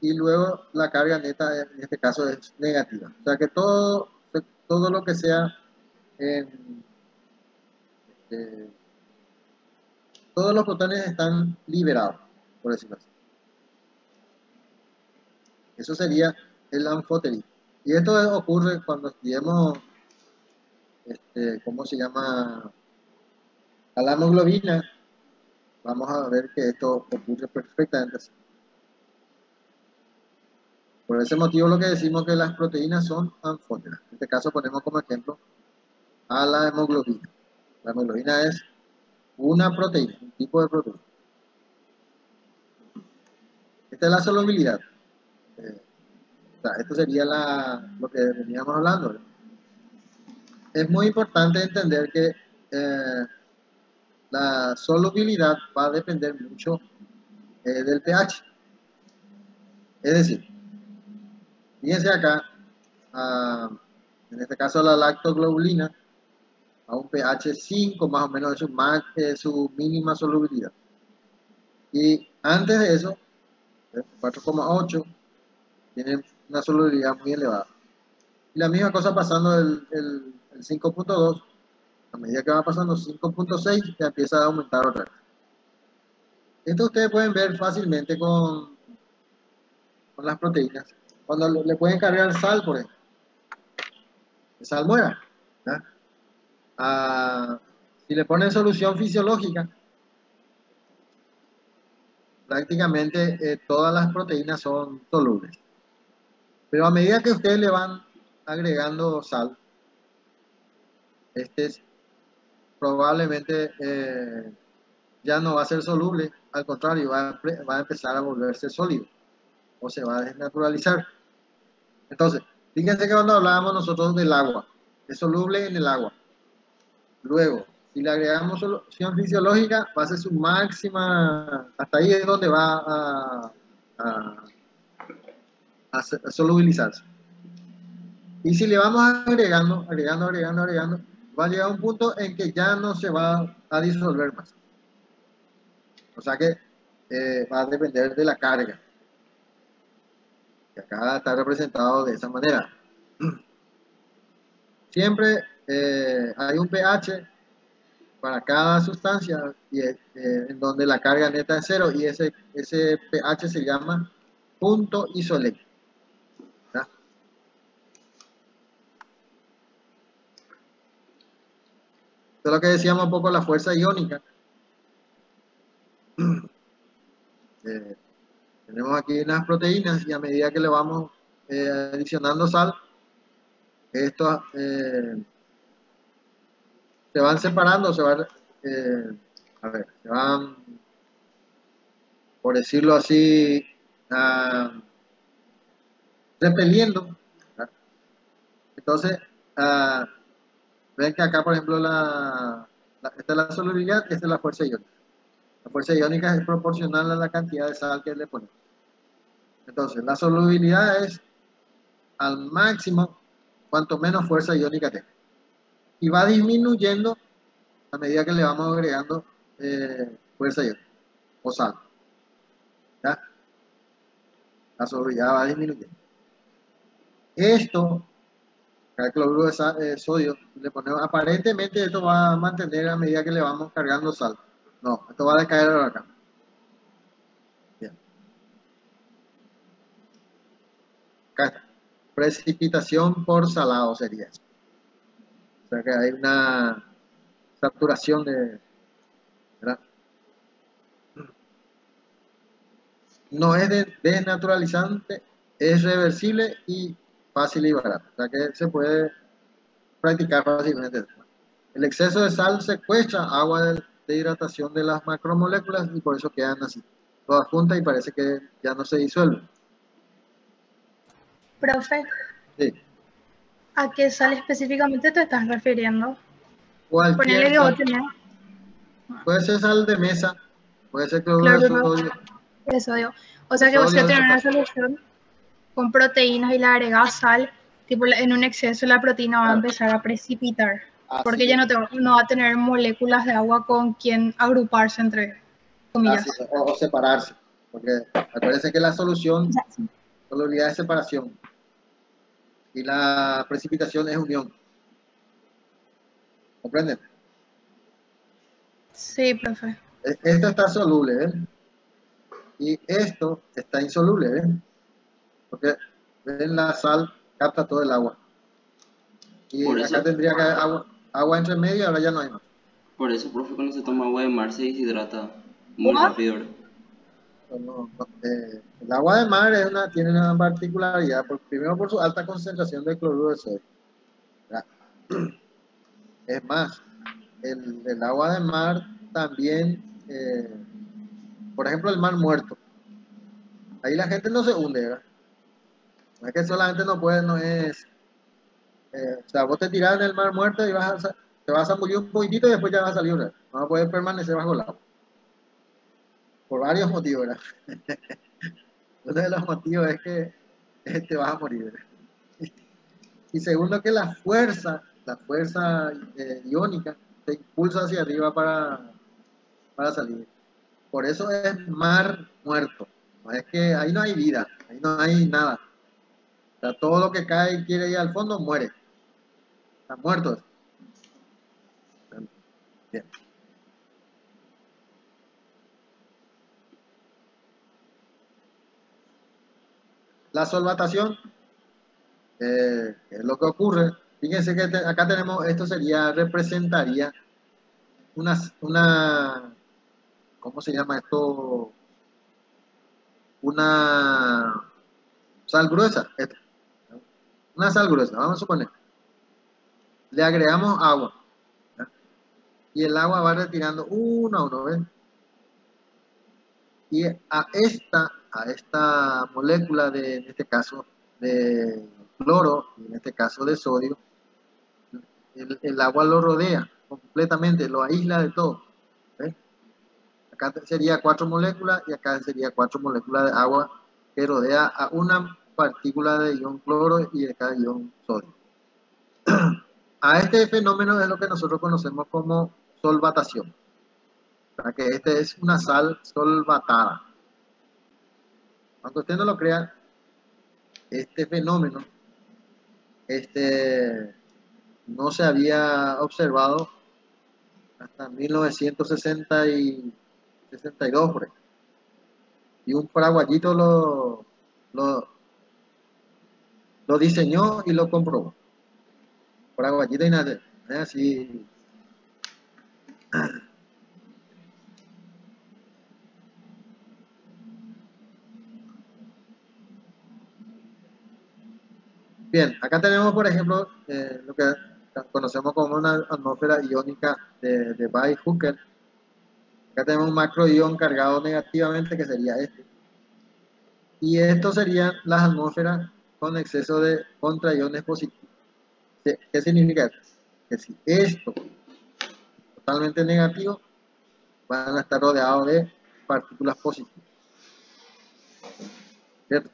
y luego la carga neta en este caso es negativa. O sea que todo lo que sea todos los protones están liberados, por decirlo así. Eso sería el anfoterismo. Y esto ocurre cuando estudiemos, ¿cómo se llama? A la hemoglobina. Vamos a ver que esto ocurre perfectamente así. Por ese motivo lo que decimos que las proteínas son anfóteras. En este caso ponemos como ejemplo a la hemoglobina. La hemoglobina es una proteína, un tipo de proteína. Esta es la solubilidad. O sea, esto sería lo que veníamos hablando, ¿verdad? Es muy importante entender que la solubilidad va a depender mucho del pH. Es decir, fíjense acá, en este caso la lactoglobulina, a un pH 5 más o menos es su mínima solubilidad. Y antes de eso, 4,8, tiene una solubilidad muy elevada. Y la misma cosa pasando el 5.2, a medida que va pasando 5.6, ya empieza a aumentar otra vez. Esto ustedes pueden ver fácilmente con las proteínas. Cuando le pueden cargar sal, por ejemplo, salmuera. Si le ponen solución fisiológica, prácticamente todas las proteínas son solubles. Pero a medida que ustedes le van agregando sal, probablemente ya no va a ser soluble, al contrario, va a empezar a volverse sólido o se va a desnaturalizar. Entonces, fíjense que cuando hablábamos nosotros del agua, es soluble en el agua. Luego, si le agregamos solución fisiológica, va a ser su máxima, hasta ahí es donde va a solubilizarse. Y si le vamos agregando, va a llegar a un punto en que ya no se va a disolver más. O sea que va a depender de la carga. Que acá está representado de esa manera. Siempre hay un pH para cada sustancia y, en donde la carga neta es 0 y ese pH se llama punto isoeléctrico. ¿Verdad? Esto es lo que decíamos un poco la fuerza iónica. Tenemos aquí unas proteínas y a medida que le vamos adicionando sal, estos se van separando, se van, se van, por decirlo así, repeliendo. ¿Verdad? Entonces, ven que acá, por ejemplo, esta es la solubilidad, esta es la fuerza iónica. La fuerza iónica es proporcional a la cantidad de sal que le ponemos. Entonces, la solubilidad es al máximo cuanto menos fuerza iónica tenga. Y va disminuyendo a medida que le vamos agregando fuerza iónica o sal. ¿Ya? La solubilidad va disminuyendo. Esto, el cloruro de sodio, le ponemos, aparentemente esto va a mantener a medida que le vamos cargando sal. No, esto va a decaer acá. Bien. Acá está. Precipitación por salado sería eso. O sea que hay una saturación de... ¿verdad? No es desnaturalizante, es reversible y fácil y barato. O sea que se puede practicar fácilmente. El exceso de sal secuestra agua de hidratación de las macromoléculas y por eso quedan así, todas juntas y parece que ya no se disuelven. Profe, Sí. ¿a qué sal específicamente te estás refiriendo? Ponele Cualquier que vos sal, tenés puede ser sal de mesa, puede ser cloruro de cloruro sodio, de sodio. O sea que vos si sodio, tenés una solución con proteínas y le agregás sal, tipo en un exceso la proteína va a empezar a precipitar. Porque así ya es, no va a tener moléculas de agua con quien agruparse entre comillas. así es, o separarse, porque acuérdense que la solución, Sí. solubilidad es separación y la precipitación es unión. ¿Comprenden? Sí, profe. Esto está soluble, ¿ven? Y esto está insoluble, ¿ven? Porque ven, la sal capta todo el agua. Y Por acá eso, tendría que haber agua entre medio, ahora ya no hay más. por eso, profe, cuando se toma agua de mar se deshidrata muy ¿What? rápido, ¿verdad? El agua de mar tiene una particularidad, primero por su alta concentración de cloruro de sodio. ¿Verdad? Es más, el agua de mar también, por ejemplo, el mar muerto. Ahí la gente no se hunde, ¿verdad? No es que solamente no puede, no es... o sea, vos te tirás en el mar muerto y te vas a morir un poquitito y después ya vas a salir, ¿verdad? No vas a poder permanecer bajo el agua. Por varios motivos, ¿verdad? Uno de los motivos es que te vas a morir, ¿verdad? Y segundo, que la fuerza iónica te impulsa hacia arriba para salir. Por eso es mar muerto. No es que ahí no hay vida, ahí no hay nada. O sea, todo lo que cae y quiere ir al fondo muere. Está muerto. Bien. La solvatación, es lo que ocurre. Fíjense que acá tenemos, esto representaría una, ¿cómo se llama esto? Una sal gruesa. Una sal gruesa, vamos a suponer. Le agregamos agua. ¿Ya? Y el agua va retirando uno a uno, ¿ven? Y a esta molécula en este caso, de cloro, en este caso de sodio, el agua lo rodea completamente, lo aísla de todo. ¿Ven? Acá sería 4 moléculas y acá sería 4 moléculas de agua que rodea a una partícula de ion cloro y de cada ion sodio. A este fenómeno es lo que nosotros conocemos como solvatación. sea que este es una sal solvatada. Aunque usted no lo crea, este fenómeno no se había observado hasta 1962 por ahí. Y un paraguayito lo diseñó y lo comprobó. Paraguayito y nada, así. Bien, acá tenemos, por ejemplo, lo que conocemos como una atmósfera iónica de Weizsäcker. Acá tenemos un macroión cargado negativamente, que sería este. Y esto serían las atmósferas con exceso de contraiones positivos. ¿Qué significa esto? Que si esto es totalmente negativo, van a estar rodeados de partículas positivas. ¿Cierto?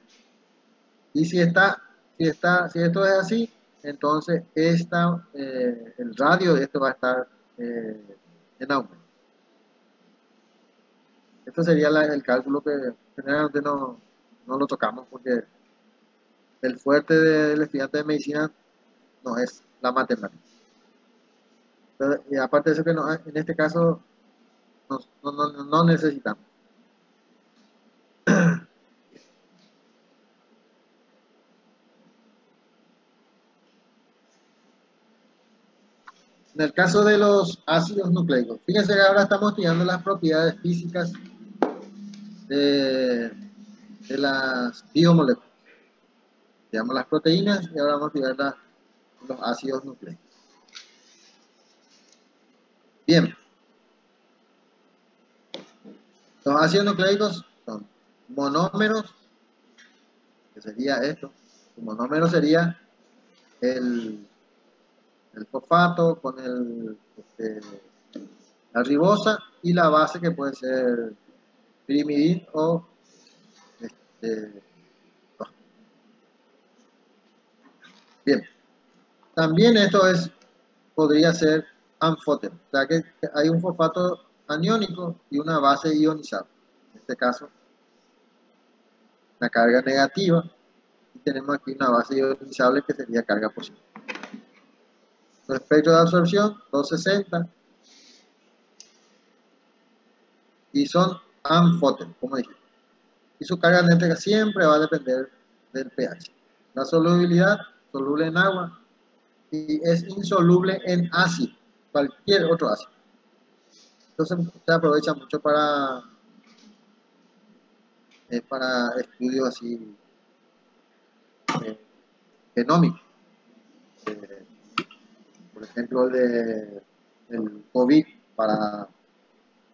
Y si esto es así, entonces el radio de esto va a estar en aumento. Esto sería el cálculo que generalmente no lo tocamos, porque el fuerte del estudiante de medicina no es la matemática. Entonces, y aparte de eso, que en este caso no necesitamos. En el caso de los ácidos nucleicos, fíjense que ahora estamos estudiando las propiedades físicas de las biomoléculas. Estudiamos las proteínas y ahora vamos a estudiar los ácidos nucleicos. Bien. Los ácidos nucleicos son monómeros, que sería esto. Un monómero sería el fosfato con la ribosa y la base, que puede ser pirimidín o bien. También esto podría ser anfóteno, o sea que hay un fosfato aniónico y una base ionizada. En este caso, la carga negativa, y tenemos aquí una base ionizable que sería carga positiva. Su espectro de absorción, 260, y son anfótenos, como dije. Y su carga eléctrica siempre va a depender del pH. La solubilidad, soluble en agua, y es insoluble en ácido, cualquier otro ácido. Entonces se aprovecha mucho para estudios así genómicos. Por ejemplo, el COVID, para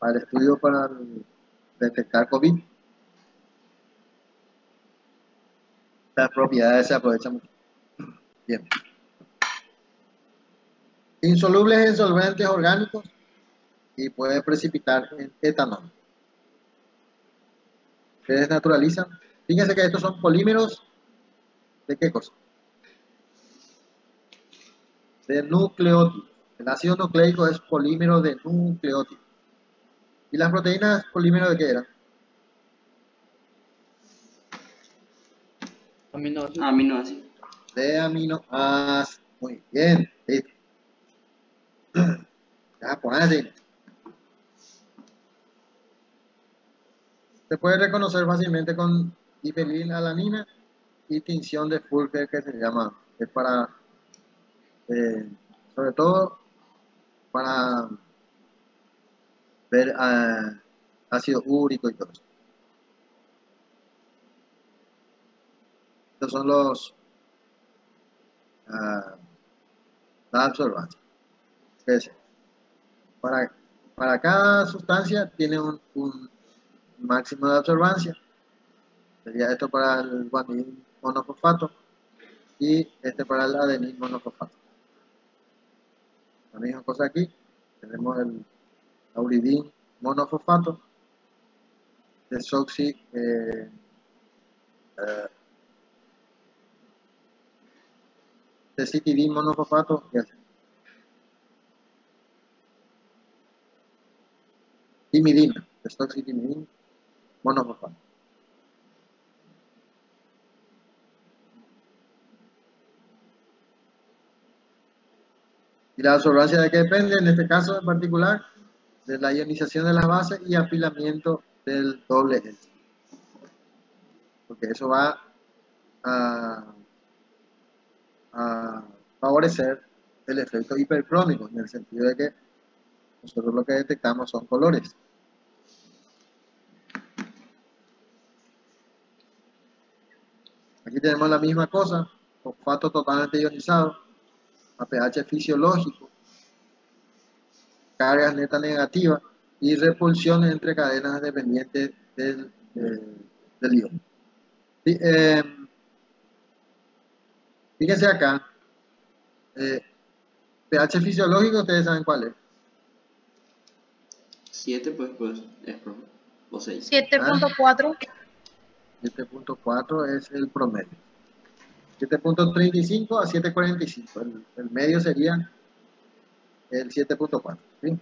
el estudio para detectar COVID. Las propiedades se aprovechan mucho. Bien. Insolubles en solventes orgánicos y puede precipitar en etanol. Se desnaturalizan. Fíjense que estos son polímeros ¿de qué cosa? De nucleótidos. El ácido nucleico es polímero de nucleótidos. ¿Y las proteínas polímeros de qué eran? Aminoácidos. De aminoácidos. Muy bien. Listo. Ya, pues así. Se puede reconocer fácilmente con difenilalanina y tinción de Fulker, que se llama, es para, sobre todo, para ver ácido úrico y todo eso. Estos son la absorbancia. Para cada sustancia tiene un máximo de absorbancia. Sería esto para el guanidín monofosfato y este para el adenín monofosfato. La misma cosa aquí. Tenemos el auridín monofosfato, desoxi decitidín monofosfato y así. imidina, desoxitimidina, monofosfato. ¿Y la absorbancia de qué depende? En este caso en particular, de la ionización de las bases y apilamiento del doble S. Porque eso va a favorecer el efecto hipercrónico, en el sentido de que nosotros lo que detectamos son colores. Aquí tenemos la misma cosa, fosfato totalmente ionizado, a pH fisiológico, cargas netas negativas y repulsión entre cadenas dependientes del ion. Fíjense acá, pH fisiológico, ustedes saben cuál es. 7 pues es profe. O 6. 7.4. 7.4 es el promedio. 7.35 a 7.45. El medio sería el 7.4. ¿Sí?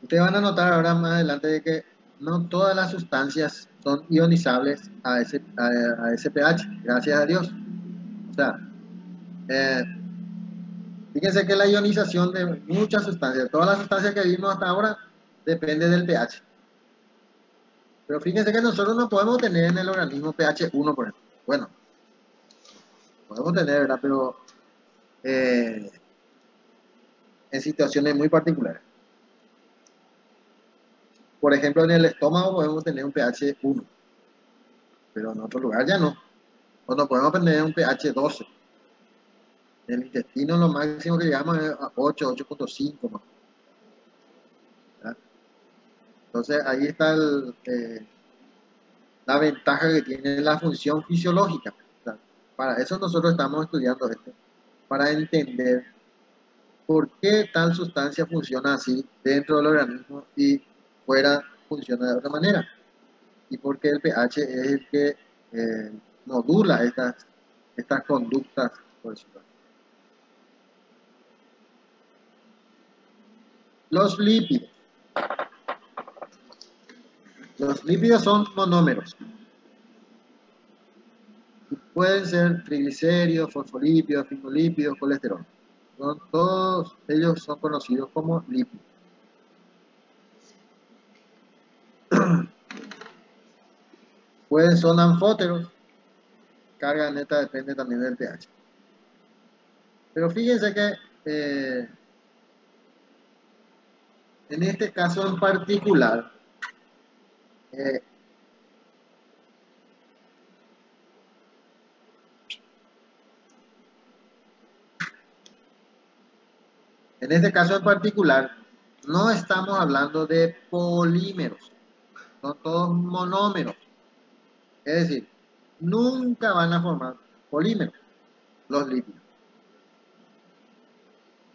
Ustedes van a notar ahora más adelante de que no todas las sustancias son ionizables a ese pH, gracias a Dios. O sea, fíjense que la ionización de muchas sustancias, todas las sustancias que vimos hasta ahora, depende del pH. Pero fíjense que nosotros no podemos tener en el organismo pH 1, por ejemplo. Bueno, podemos tener, ¿verdad? Pero en situaciones muy particulares. Por ejemplo, en el estómago podemos tener un pH 1, pero en otro lugar ya no. O no podemos tener un pH 12. En el intestino lo máximo que llegamos es a 8, 8.5 más. Entonces ahí está la ventaja que tiene la función fisiológica. O sea, para eso nosotros estamos estudiando esto, para entender por qué tal sustancia funciona así dentro del organismo y fuera funciona de otra manera. Y por qué el pH es el que modula estas conductas, por decirlo así. Los lípidos. Los lípidos son monómeros. Pueden ser triglicéridos, fosfolípidos, fosfolípidos, colesterol. Todos ellos son conocidos como lípidos. Son anfóteros. Carga neta depende también del pH. Pero fíjense que en este caso en particular, no estamos hablando de polímeros, son todos monómeros. Es decir, nunca van a formar polímeros los lípidos.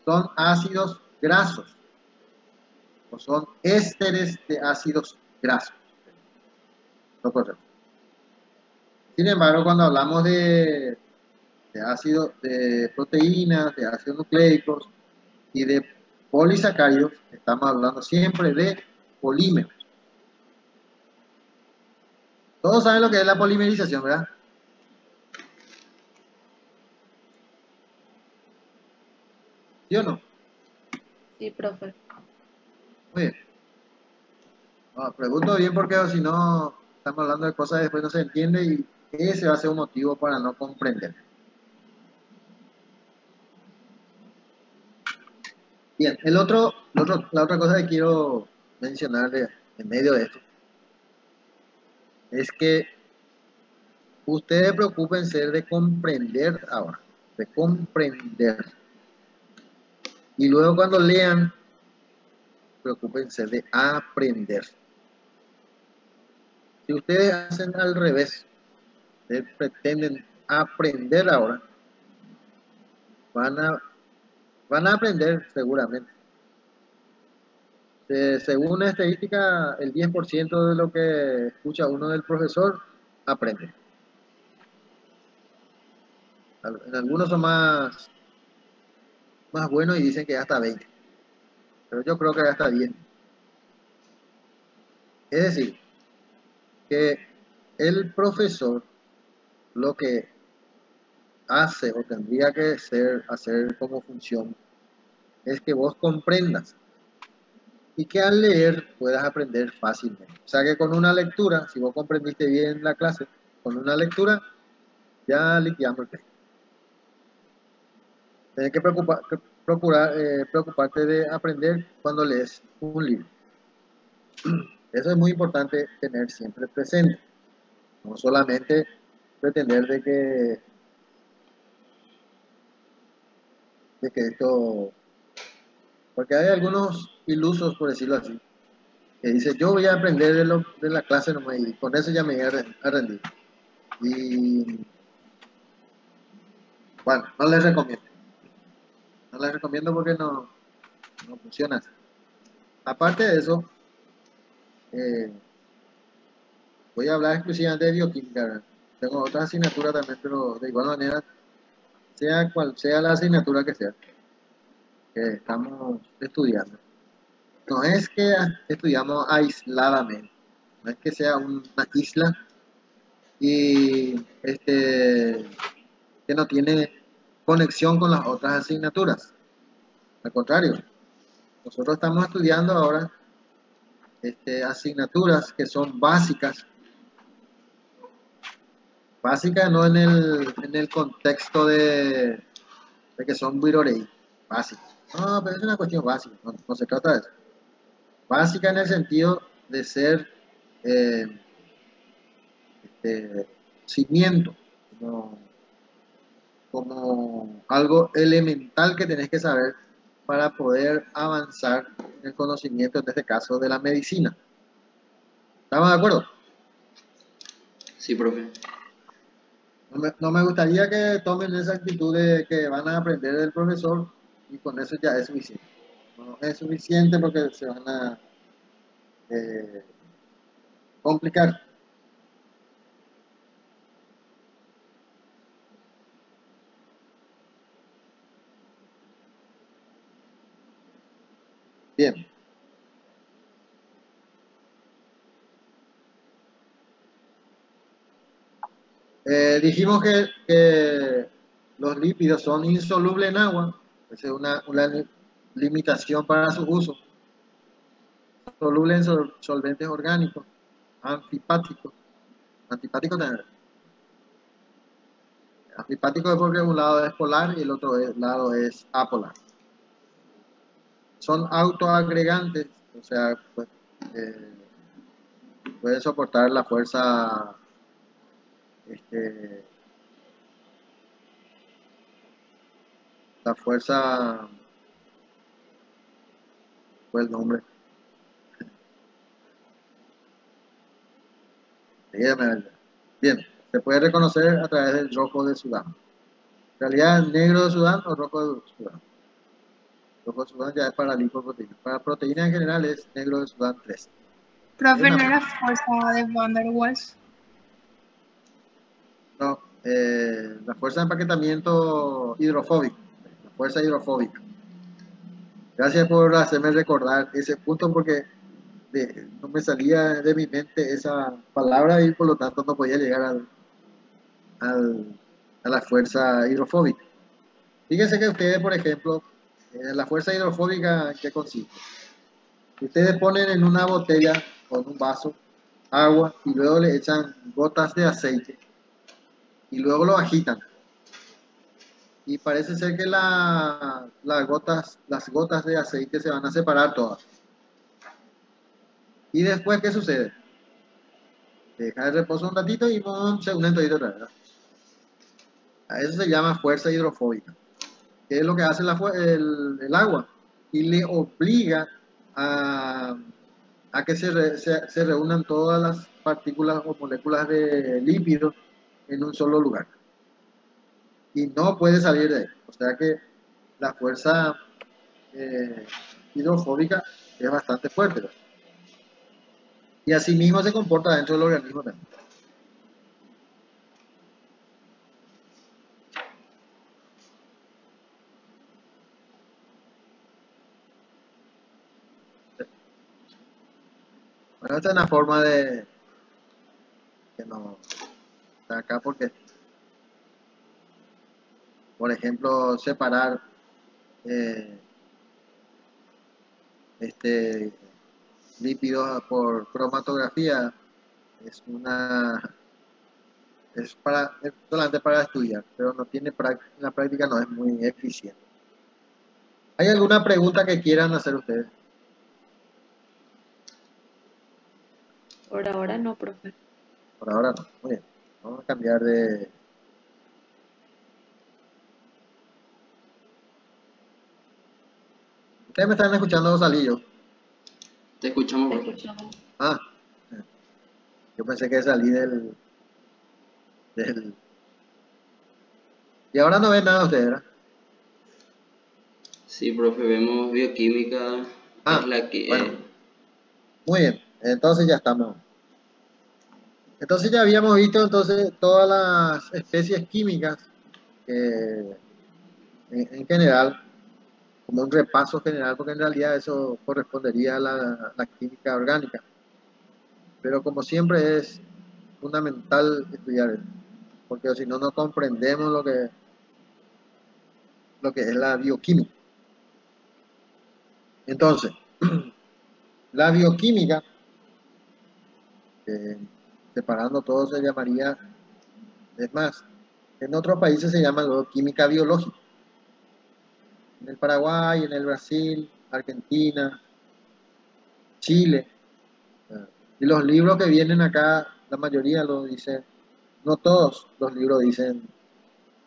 Son ácidos grasos o son ésteres de ácidos grasos. Lo correcto. Sin embargo, cuando hablamos de ácidos, de proteínas, de ácidos nucleicos y de polisacáridos, estamos hablando siempre de polímeros. Todos saben lo que es la polimerización, ¿verdad? ¿Sí o no? Sí, profe. Muy bien. No, pregunto bien porque si no estamos hablando de cosas que después no se entiende y ese va a ser un motivo para no comprender. Bien, la otra cosa que quiero mencionar en medio de esto es que ustedes preocúpense de comprender ahora, de comprender. Y luego cuando lean, preocúpense de aprender. Si ustedes hacen al revés, ustedes pretenden aprender ahora, van a aprender seguramente. Según la estadística, el 10% de lo que escucha uno del profesor aprende. En algunos son más buenos y dicen que hasta 20. pero yo creo que ya está bien. Es decir, que el profesor lo que hace o tendría que hacer como función es que vos comprendas y que al leer puedas aprender fácilmente. O sea que con una lectura, si vos comprendiste bien la clase, con una lectura ya liquidamos el texto. Tienes que preocuparte de aprender cuando lees un libro. Eso es muy importante tener siempre presente. No solamente pretender de que esto... Porque hay algunos ilusos, por decirlo así, que dicen, yo voy a aprender de la clase nomás y con eso ya me voy a rendir. Y bueno, no les recomiendo. No les recomiendo porque no funciona así. Aparte de eso, eh, voy a hablar exclusivamente de bioquímica, ¿verdad? Tengo otras asignaturas también, pero de igual manera, sea cual sea la asignatura que estamos estudiando. No es que estudiamos aisladamente, no es que sea una isla y que no tiene conexión con las otras asignaturas. Al contrario, nosotros estamos estudiando ahora asignaturas que son básicas, básicas no en el contexto de que son virorei, básicas. No, pero es una cuestión básica, no se trata de eso. Básica en el sentido de ser eh, cimiento, como, como algo elemental que tenés que saber para poder avanzar en el conocimiento, en este caso, de la medicina. ¿Estamos de acuerdo? Sí, profe. No me gustaría que tomen esa actitud de que van a aprender del profesor y con eso ya es suficiente. No es suficiente porque se van a eh, complicar. Bien. Dijimos que los lípidos son insolubles en agua. Esa es una limitación para su uso. Soluble en solventes orgánicos, anfipáticos. Antipáticos también. Antipático es porque un lado es polar y el otro lado es apolar. Son autoagregantes, o sea, pues, pueden soportar la fuerza, este, fue el nombre. Bien, se puede reconocer a través del rojo de Sudán. En realidad, negro de Sudán o rojo de Sudán. Rojo de Sudán ya es para lipoproteína. Para proteína en general es negro de Sudán 3. Profe, ¿no era fuerza de Van der Waals? No, la fuerza de empaquetamiento hidrofóbico. La fuerza hidrofóbica. Gracias por hacerme recordar ese punto porque no me salía de mi mente esa palabra y por lo tanto no podía llegar a la fuerza hidrofóbica. Fíjense que ustedes, por ejemplo, la fuerza hidrofóbica, ¿en qué consiste? Ustedes ponen en una botella o en un vaso agua y luego le echan gotas de aceite y luego lo agitan. Y parece ser que las gotas de aceite se van a separar todas. ¿Y después qué sucede? Deja de reposo un ratito y se unen toditos otra vez. A eso se llama fuerza hidrofóbica. ¿Qué es lo que hace el agua? Y le obliga a que se reúnan todas las partículas o moléculas de lípidos en un solo lugar. Y no puede salir de ahí. O sea que la fuerza hidrofóbica es bastante fuerte, ¿verdad? Y así mismo se comporta dentro del organismo también. Pero esta es una forma de que no está acá porque, por ejemplo, separar eh, este lípidos por cromatografía es es solamente para estudiar, pero no tiene en la práctica no es muy eficiente. ¿Hay alguna pregunta que quieran hacer ustedes? Por ahora no, profe. Por ahora no. Muy bien. Vamos a cambiar de... Ustedes me están escuchando, Salillo. Te escuchamos, Te profe. escuchamos. Ah, yo pensé que salí del... Y ahora no ven nada ustedes, ¿verdad? Sí, profe, vemos bioquímica, es Ah, la que... bueno, muy bien. Entonces ya estamos. Entonces ya habíamos visto entonces todas las especies químicas que en general, como un repaso general, porque en realidad eso correspondería a la química orgánica. Pero como siempre es fundamental estudiar eso, porque si no, no comprendemos lo que es la bioquímica. Entonces, la bioquímica, separando todo, se llamaría, es más, en otros países se llama luego química biológica. En el Paraguay, en el Brasil, Argentina, Chile. Y los libros que vienen acá, la mayoría lo dicen, no todos los libros dicen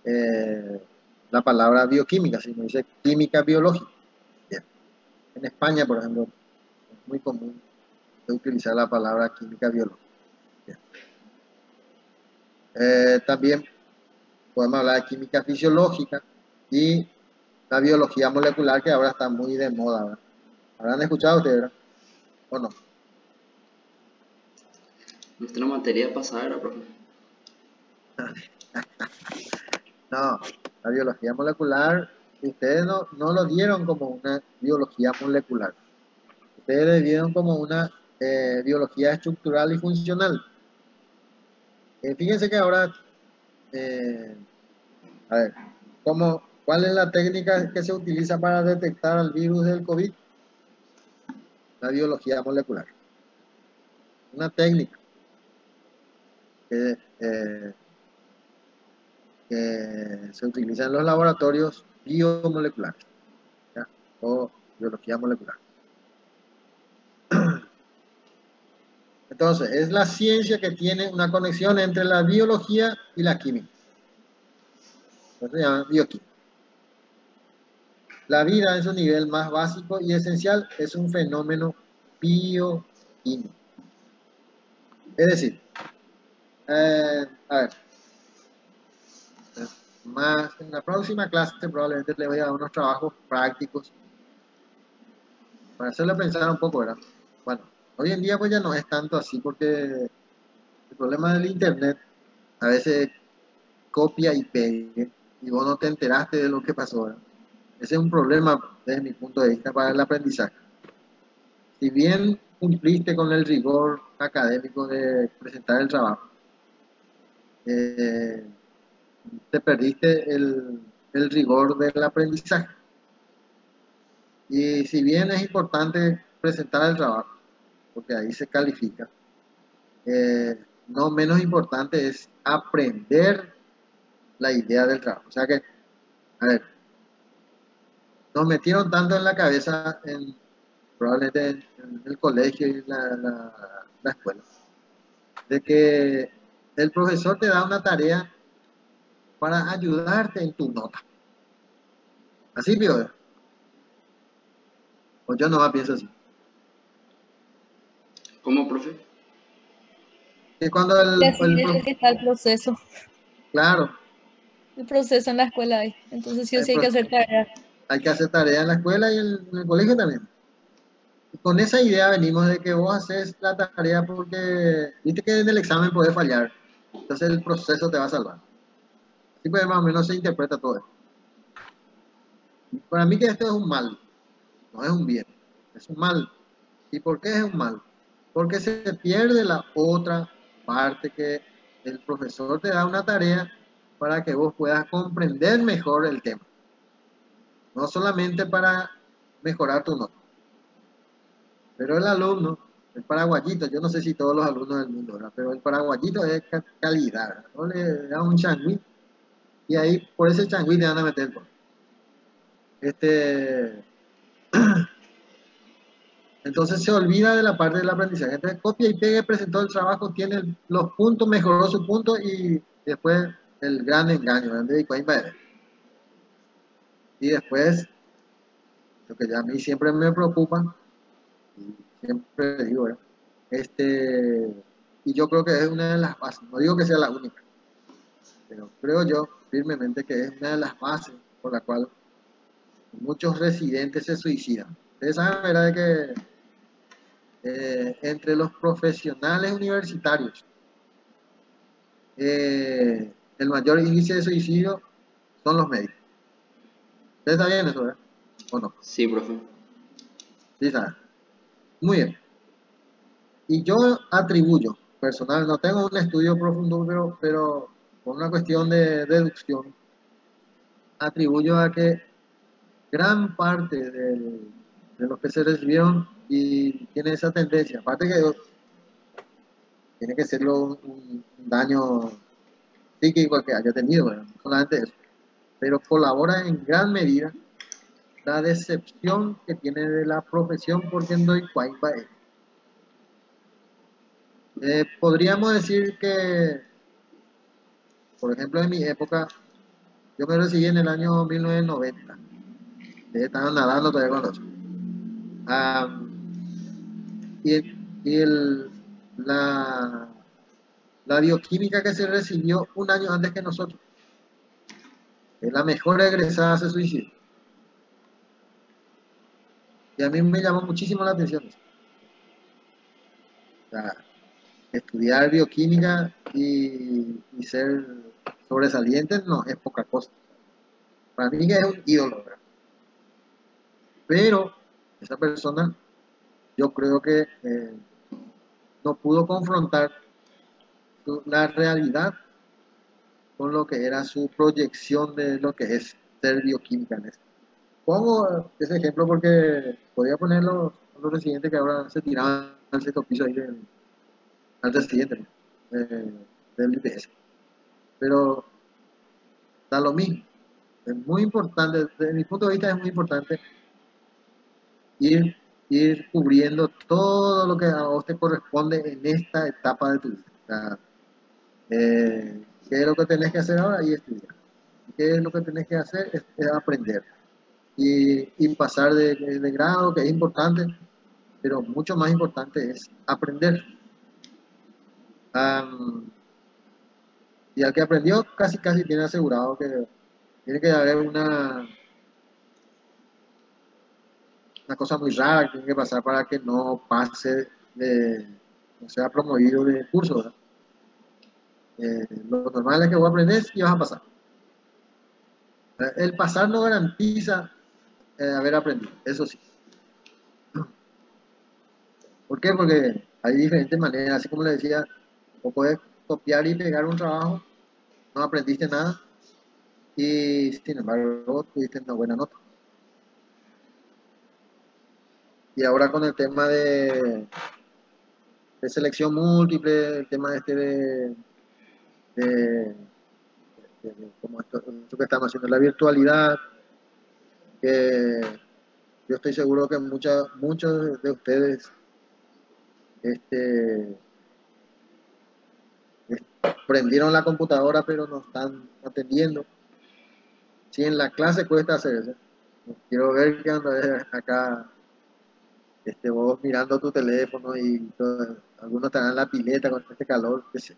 eh, la palabra bioquímica, sino dice química biológica. Bien. En España, por ejemplo, es muy común utilizar la palabra química biológica. Bien. También podemos hablar de química fisiológica y la biología molecular, que ahora está muy de moda, ¿verdad? ¿Habrán escuchado ustedes, verdad? ¿O no? Nuestra materia pasada era, profe. No, la biología molecular, ustedes no lo dieron como una biología molecular. Ustedes le dieron como una biología estructural y funcional. Fíjense que ahora, eh, a ver, ¿cuál es la técnica que se utiliza para detectar al virus del COVID? La biología molecular. Una técnica que se utiliza en los laboratorios biomoleculares, ¿ya? O biología molecular. Entonces, es la ciencia que tiene una conexión entre la biología y la química. Eso se llama bioquímica. La vida en su nivel más básico y esencial es un fenómeno bioquímico. Es decir, a ver, más en la próxima clase probablemente le voy a dar unos trabajos prácticos para hacerle pensar un poco, ¿verdad? Bueno, hoy en día pues ya no es tanto así porque el problema del internet a veces copia y pegue y vos no te enteraste de lo que pasó, ¿verdad? Ese es un problema desde mi punto de vista para el aprendizaje. Si bien cumpliste con el rigor académico de presentar el trabajo, eh, te perdiste el rigor del aprendizaje. Y si bien es importante presentar el trabajo, porque ahí se califica, no menos importante es aprender la idea del trabajo. O sea que, a ver, nos metieron tanto en la cabeza, probablemente en el colegio y la escuela, de que el profesor te da una tarea para ayudarte en tu nota. Así, Pío. Pues yo no pienso así. ¿Cómo, profe? Que cuando Así es que está claro, el proceso en la escuela ahí. Entonces sí o hay, sí hay que hacer tarea. hay que hacer tarea en la escuela y en el colegio también. Y con esa idea venimos de que vos haces la tarea porque viste que en el examen podés fallar. Entonces el proceso te va a salvar. Así pues más o menos se interpreta todo esto. Y para mí que esto es un mal, no es un bien, es un mal. ¿Y por qué es un mal? porque se pierde la otra parte que el profesor te da una tarea para que vos puedas comprender mejor el tema. No solamente para mejorar tu nota. Pero el alumno, el paraguayito, yo no sé si todos los alumnos del mundo, ¿verdad? Pero el paraguayito es calidad, ¿verdad? No le da un changüí y ahí por ese changüí te van a meter. Entonces se olvida de la parte del aprendizaje. Entonces copia y pegue, presentó el trabajo, tiene los puntos, mejoró su punto y después el gran engaño, ¿verdad? Y después, lo que ya a mí siempre me preocupa, y siempre digo, ¿verdad? Y yo creo que es una de las bases, no digo que sea la única, pero creo yo firmemente que es una de las bases por la cual muchos residentes se suicidan. Ustedes saben, ¿verdad?, que entre los profesionales universitarios, el mayor índice de suicidio son los médicos. ¿Ustedes saben eso, verdad? ¿O no? Sí, profe. Sí, saben. Muy bien. Y yo atribuyo, personal, no tengo un estudio profundo, pero por una cuestión de deducción, atribuyo a que gran parte de los que se recibieron y tiene esa tendencia, aparte que tiene que serlo un daño psíquico que haya tenido, ¿verdad? No solamente eso, pero colabora en gran medida la decepción que tiene de la profesión porque no hay cuaipa. Podríamos decir que, por ejemplo, en mi época, yo me recibí en el año 1990. Estaban nadando todavía con nosotros. Y, y la bioquímica que se recibió un año antes que nosotros, la mejor egresada se suicidó. Y a mí me llamó muchísimo la atención eso. O sea, estudiar bioquímica y ser sobresaliente no es poca cosa. Para mí que es un ídolo, ¿verdad? Pero esa persona, yo creo que no pudo confrontar la realidad con lo que era su proyección de lo que es ser bioquímica en esto. Pongo ese ejemplo porque podría poner los residentes que ahora se tiraban al sexto piso ahí al residente, ¿no? Del IPS. Pero da lo mismo. Es muy importante, desde mi punto de vista es muy importante ir, ir cubriendo todo lo que a vos te corresponde en esta etapa de tu vida. O sea, ¿qué es lo que tenés que hacer ahora? Y estudiar. ¿Qué es lo que tenés que hacer? Es aprender. Y pasar de grado, que es importante, pero mucho más importante es aprender. Y al que aprendió, casi tiene asegurado que tiene que haber una cosa muy rara que tiene que pasar para que no pase no sea promovido de curso, ¿verdad? Lo normal es que vos aprendes y vas a pasar. El pasar no garantiza haber aprendido, eso sí. ¿Por qué? Porque hay diferentes maneras, así como le decía, vos podés copiar y pegar un trabajo, no aprendiste nada y sin embargo tuviste una buena nota. Y ahora con el tema de selección múltiple, el tema de como esto que estamos haciendo, la virtualidad, que yo estoy seguro que muchos de ustedes prendieron la computadora pero no están atendiendo. Si en la clase cuesta hacer eso, quiero ver que andas acá vos mirando tu teléfono y todo, algunos estarán en la pileta con este calor, qué sé.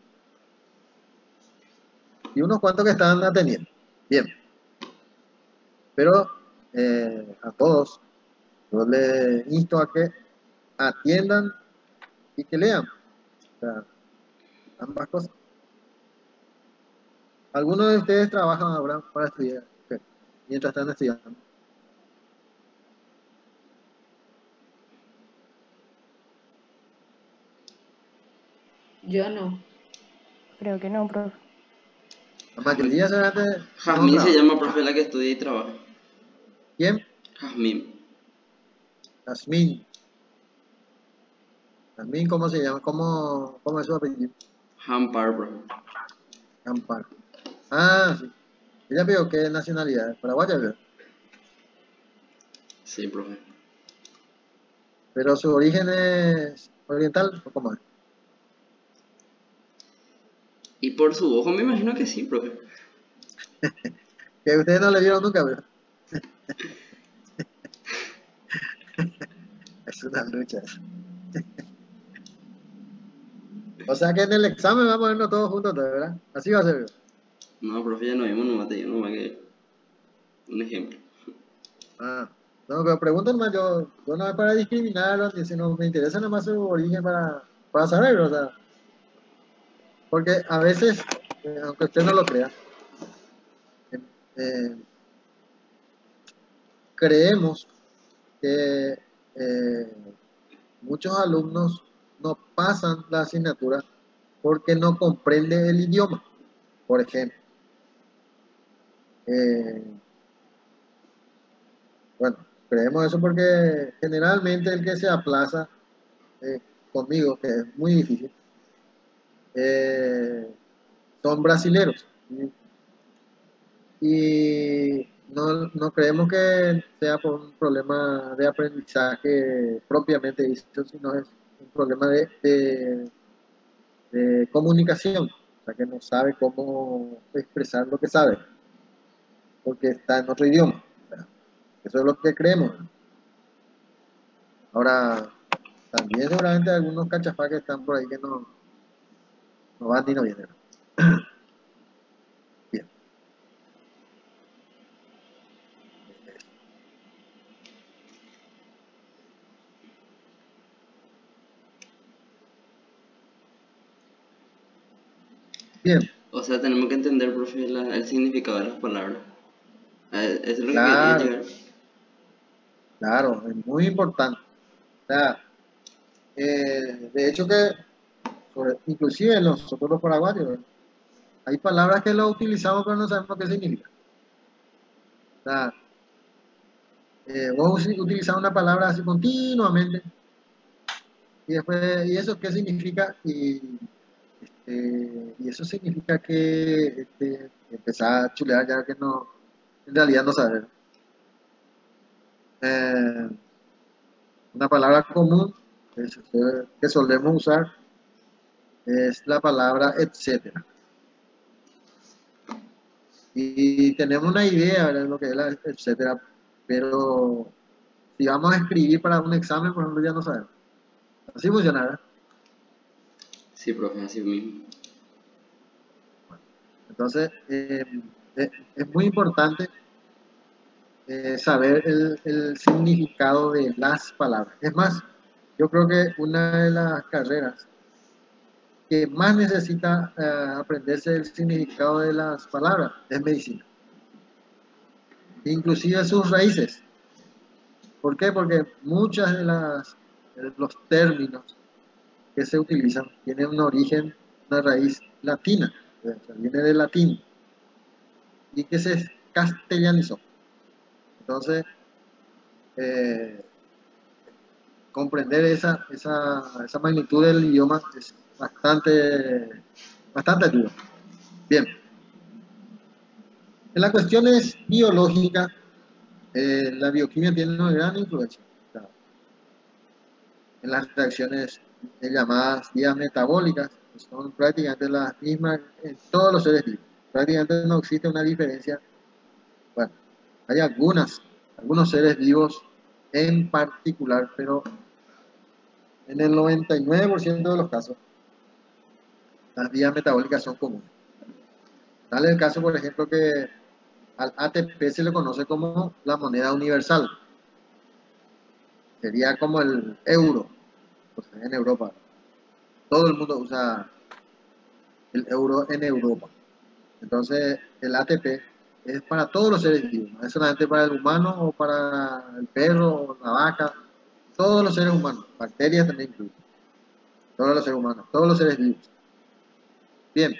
Y unos cuantos que están atendiendo. Bien. Pero a todos yo les insto a que atiendan y que lean. O sea, ambas cosas. Algunos de ustedes trabajan ahora para estudiar, okay, mientras están estudiando. Yo no. Creo que no, profe. La mayoría seguramente no Jazmín se trabaja. llama, profe, la que estudia y trabaja. ¿Quién? Jazmín. Jazmín. Jazmín, ¿cómo se llama? ¿Cómo es su apellido? Hampar, profe. Amparo. Ah, sí. Ella veo qué nacionalidad es, paraguaya, veo. Sí, profe. Pero su origen es oriental, ¿o cómo es? Y por su ojo me imagino que sí, profe. Que ustedes no le vieron nunca, veo. Es una lucha. O sea que en el examen vamos a vernos todos juntos, ¿verdad? Así va a ser, veo. No, profe, ya no vimos, nomás te digo, nomás que un ejemplo. Ah, no, pero pregunto nomás, yo no es para discriminar, sino me interesa nomás su origen para saber, o sea, porque a veces, aunque usted no lo crea, eh, creemos que muchos alumnos no pasan la asignatura porque no comprenden el idioma, por ejemplo. Eh, bueno, creemos eso porque generalmente el que se aplaza eh, conmigo, que es muy difícil, eh, son brasileros. Y no creemos que sea por un problema de aprendizaje propiamente dicho, sino es un problema de comunicación, o sea, que no sabe cómo expresar lo que sabe, porque está en otro idioma. O sea, eso es lo que creemos. Ahora, también seguramente hay algunos cachafás que están por ahí que no van ni no vienen. Bien. Bien, O sea, tenemos que entender, profe, el significado de las palabras. Eso es lo que quería claro, llegar. claro, es muy importante. O sea, de hecho que, inclusive nosotros los paraguayos, hay palabras que lo utilizamos pero no sabemos qué significa. O sea, vos utilizás una palabra así continuamente y después, ¿y eso qué significa? Y eso significa que empezás a chulear ya que no, en realidad no sabes. Eh, una palabra común que solemos usar es la palabra etcétera. Y tenemos una idea de lo que es la etcétera, pero si vamos a escribir para un examen, por ejemplo, ya no sabemos. Así funciona, ¿verdad? Sí, profe, así mismo. Entonces, es muy importante saber el significado de las palabras. Es más, yo creo que una de las carreras que más necesita aprenderse el significado de las palabras es medicina, inclusive sus raíces. ¿Por qué? Porque muchas de los términos que se utilizan tienen un origen, una raíz latina, o sea, viene del latín y que se castellanizó. Entonces, eh, comprender esa magnitud del idioma es bastante ayuda. Bien, en las cuestiones biológicas, la bioquímica tiene una gran influencia. O sea, en las reacciones llamadas vías metabólicas, que son prácticamente las mismas en todos los seres vivos. Prácticamente no existe una diferencia. Bueno, hay algunos seres vivos en particular, pero en el 99% de los casos, las vías metabólicas son comunes. Tal es el caso, por ejemplo, que al ATP se le conoce como la moneda universal. Sería como el euro, pues en Europa. Todo el mundo usa el euro en Europa. Entonces, el ATP es para todos los seres vivos, no es solamente para el humano o para el perro o la vaca, todos los seres humanos, bacterias también incluyen, todos los seres humanos, todos los seres vivos. Bien.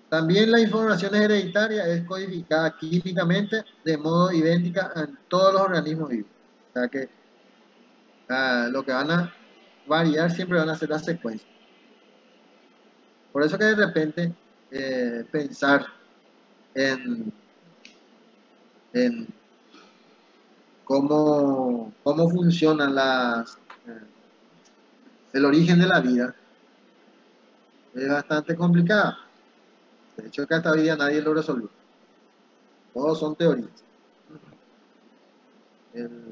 También la información hereditaria es codificada químicamente de modo idéntica en todos los organismos vivos. O sea que lo que van a variar siempre van a ser las secuencias. Por eso que de repente pensar en cómo funcionan el origen de la vida es bastante complicado. De hecho, que hasta hoy día nadie lo resolvió. Todos son teorías.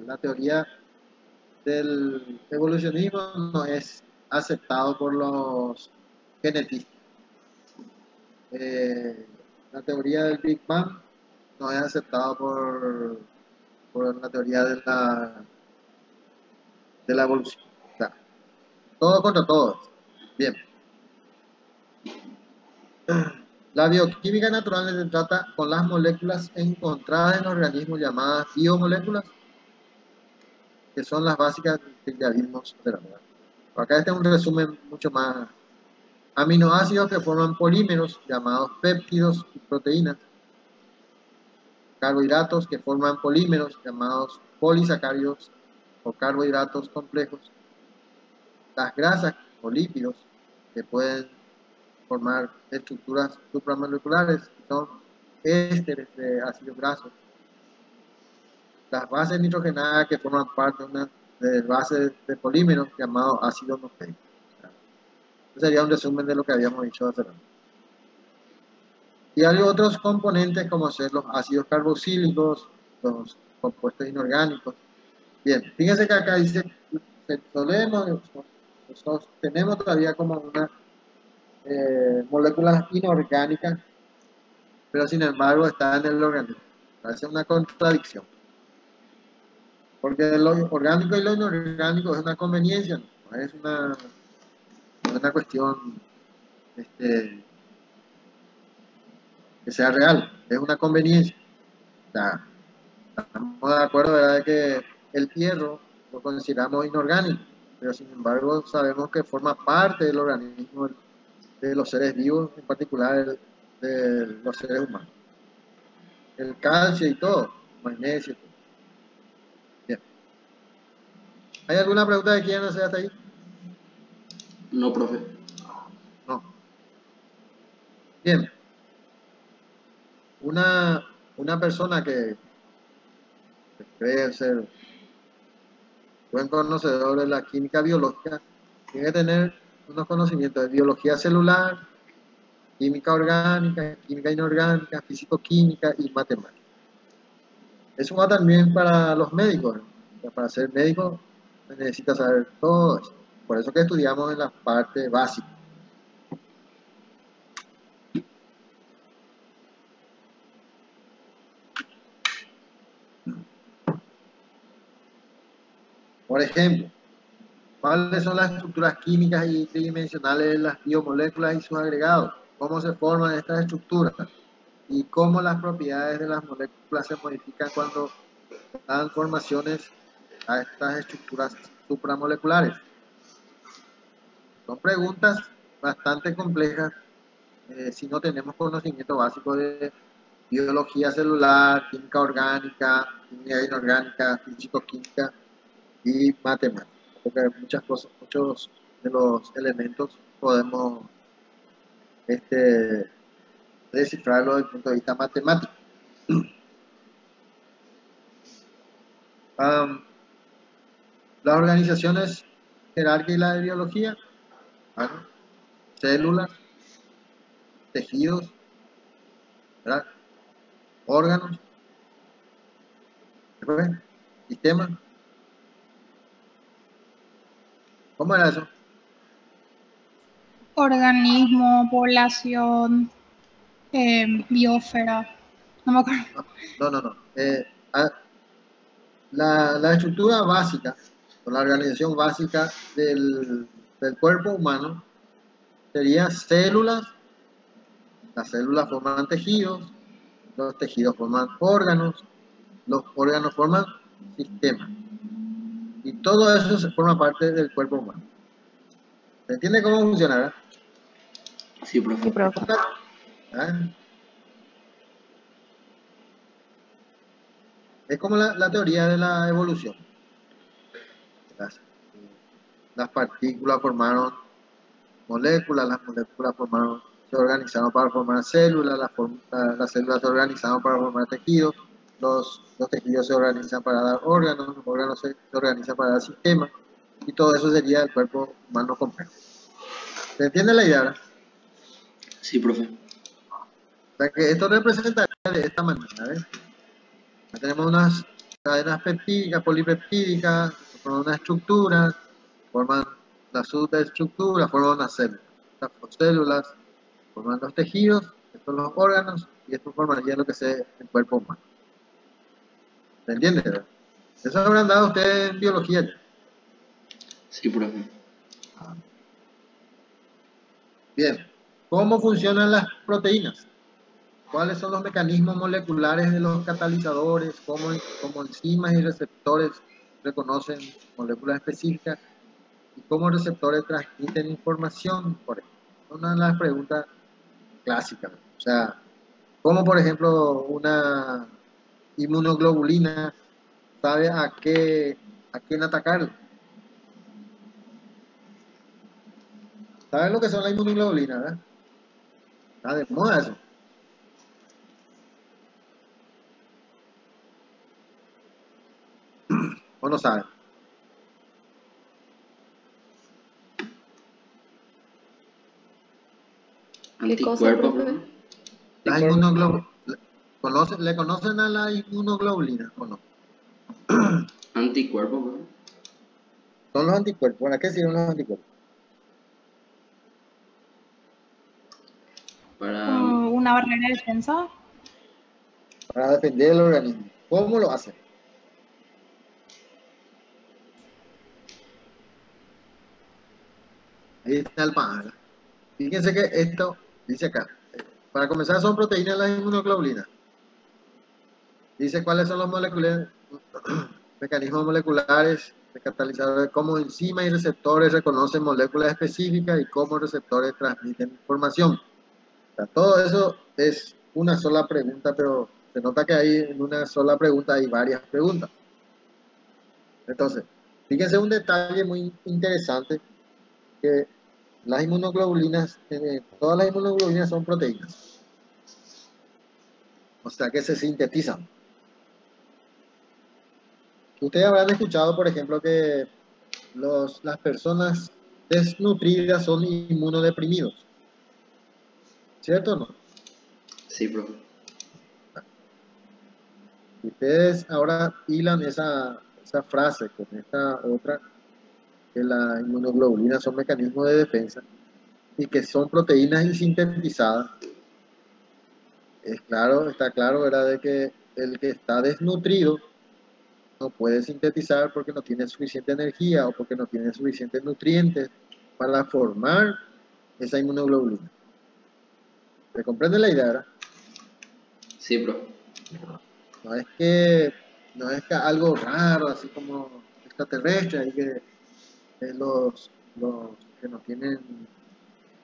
La teoría del evolucionismo no es aceptado por los genetistas. La teoría del Big Bang no es aceptado por la teoría de la evolución. O sea, todo contra todo. Bien. La bioquímica natural se trata con las moléculas encontradas en organismos llamadas biomoléculas, que son las básicas que ya vimos de la verdad. Acá este es un resumen mucho más. Aminoácidos que forman polímeros llamados péptidos y proteínas. Carbohidratos que forman polímeros llamados polisacáridos o carbohidratos complejos. Las grasas o lípidos que pueden formar estructuras supramoleculares, que son ésteres de ácidos grasos. Las bases nitrogenadas que forman parte de bases de polímeros llamados ácidos nucleicos. Este sería un resumen de lo que habíamos dicho hace rato. Y hay otros componentes como ser los ácidos carboxílicos, los compuestos inorgánicos. Bien, fíjense que acá dice, tenemos todavía como unas moléculas inorgánicas, pero sin embargo está en el organismo. Parece una contradicción. Porque lo orgánico y lo inorgánico es una conveniencia, no es una cuestión que sea real, es una conveniencia. O sea, estamos de acuerdo, ¿verdad?, de que el hierro lo consideramos inorgánico, pero sin embargo sabemos que forma parte del organismo de los seres vivos, en particular de los seres humanos. El calcio y todo, magnesio. Bien. ¿Hay alguna pregunta que quieran hacer hasta ahí? No, profe. No. Bien. Una persona que cree ser buen conocedor de la química biológica tiene que tener unos conocimientos de biología celular, química orgánica, química inorgánica, físico-química y matemática. Eso va también para los médicos, ¿no? Para ser médico se necesita saber todo eso. Por eso que estudiamos en la parte básica. Por ejemplo, ¿cuáles son las estructuras químicas y tridimensionales de las biomoléculas y sus agregados? ¿Cómo se forman estas estructuras? Y cómo las propiedades de las moléculas se modifican cuando dan formaciones a estas estructuras supramoleculares. Son preguntas bastante complejas si no tenemos conocimiento básico de biología celular, química orgánica, química inorgánica, físico-química y matemática. Porque muchas cosas, muchos de los elementos podemos descifrarlo desde el punto de vista matemático. Las organizaciones jerárquicas y la de biología, bueno, células, tejidos, ¿verdad?, órganos, sistemas. ¿Cómo era eso? Organismo, población, biosfera. No me acuerdo. No. La estructura básica, o la organización básica del cuerpo humano sería células. Las células forman tejidos, los tejidos forman órganos, los órganos forman sistemas. Y todo eso se forma parte del cuerpo humano. ¿Se entiende cómo funcionará? Sí, profe. Sí, profe. ¿Ah? Es como la teoría de la evolución. Las partículas formaron moléculas, las moléculas se organizaron para formar células, las células se organizaron para formar tejidos, los tejidos se organizan para dar órganos, los órganos se organizan para dar sistemas, y todo eso sería el cuerpo humano completo. ¿Se entiende la idea, verdad? Sí, profe. O sea que esto representaría de esta manera, ¿ves? Tenemos unas cadenas peptídicas, polipeptídicas, forman una estructura, forman la superestructura, forman una célula. Las células forman los tejidos, estos son los órganos, y esto formaría lo que es el cuerpo humano. ¿Se entiende, verdad? Eso habrán dado ustedes en biología. Sí, profe. Bien, ¿cómo funcionan las proteínas? ¿Cuáles son los mecanismos moleculares de los catalizadores? ¿Cómo enzimas y receptores reconocen moléculas específicas? ¿Y cómo receptores transmiten información? Por ejemplo, una de las preguntas clásicas. O sea, ¿cómo, por ejemplo, una inmunoglobulina sabe a quién atacar? ¿Saben lo que son las inmunoglobulinas, verdad? Está de moda eso. ¿O no saben? ¿Qué cosa, Anticuerpos, profe? profe. Las inmunoglobulinas. ¿Le conocen a las inmunoglobulinas o no? Anticuerpos, profe. Son los anticuerpos. ¿Para qué sirven los anticuerpos? Para... Como una barrera de defensa. Para defender el organismo. ¿Cómo lo hacen? Ahí está el pan. Fíjense que esto dice acá. Para comenzar, son proteínas las inmunoglobulinas. Dice cuáles son los mecanismos moleculares de catalizadores, cómo enzimas y receptores reconocen moléculas específicas y cómo receptores transmiten información. O sea, todo eso es una sola pregunta, pero se nota que hay en una sola pregunta hay varias preguntas. Entonces, fíjense un detalle muy interesante, que las inmunoglobulinas, todas las inmunoglobulinas son proteínas. O sea que se sintetizan. Ustedes habrán escuchado, por ejemplo, que las personas desnutridas son inmunodeprimidos. ¿Cierto o no? Sí, profe. Ustedes ahora hilan esa frase con esta otra, que las inmunoglobulinas son mecanismos de defensa y que son proteínas sintetizadas. Está claro, ¿verdad?, de que el que está desnutrido no puede sintetizar porque no tiene suficiente energía o porque no tiene suficientes nutrientes para formar esa inmunoglobulina. ¿Se comprende la idea, verdad? Sí, profe. No es que algo raro, así como extraterrestre, y que los que no tienen,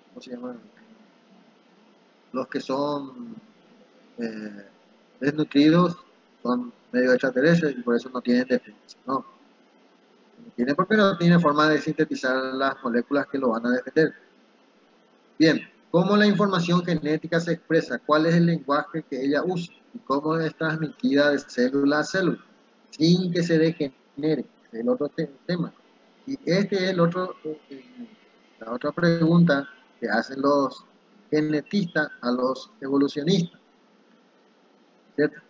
¿cómo se llaman? Los que son desnutridos son medio extraterrestres y por eso no tienen defensa. No, no tienen porque no tienen forma de sintetizar las moléculas que lo van a defender. Bien, ¿cómo la información genética se expresa? ¿Cuál es el lenguaje que ella usa? ¿Y cómo es transmitida de célula a célula? Sin que se degenere. Es el otro tema. Y este es la otra pregunta que hacen los genetistas a los evolucionistas, ¿cierto?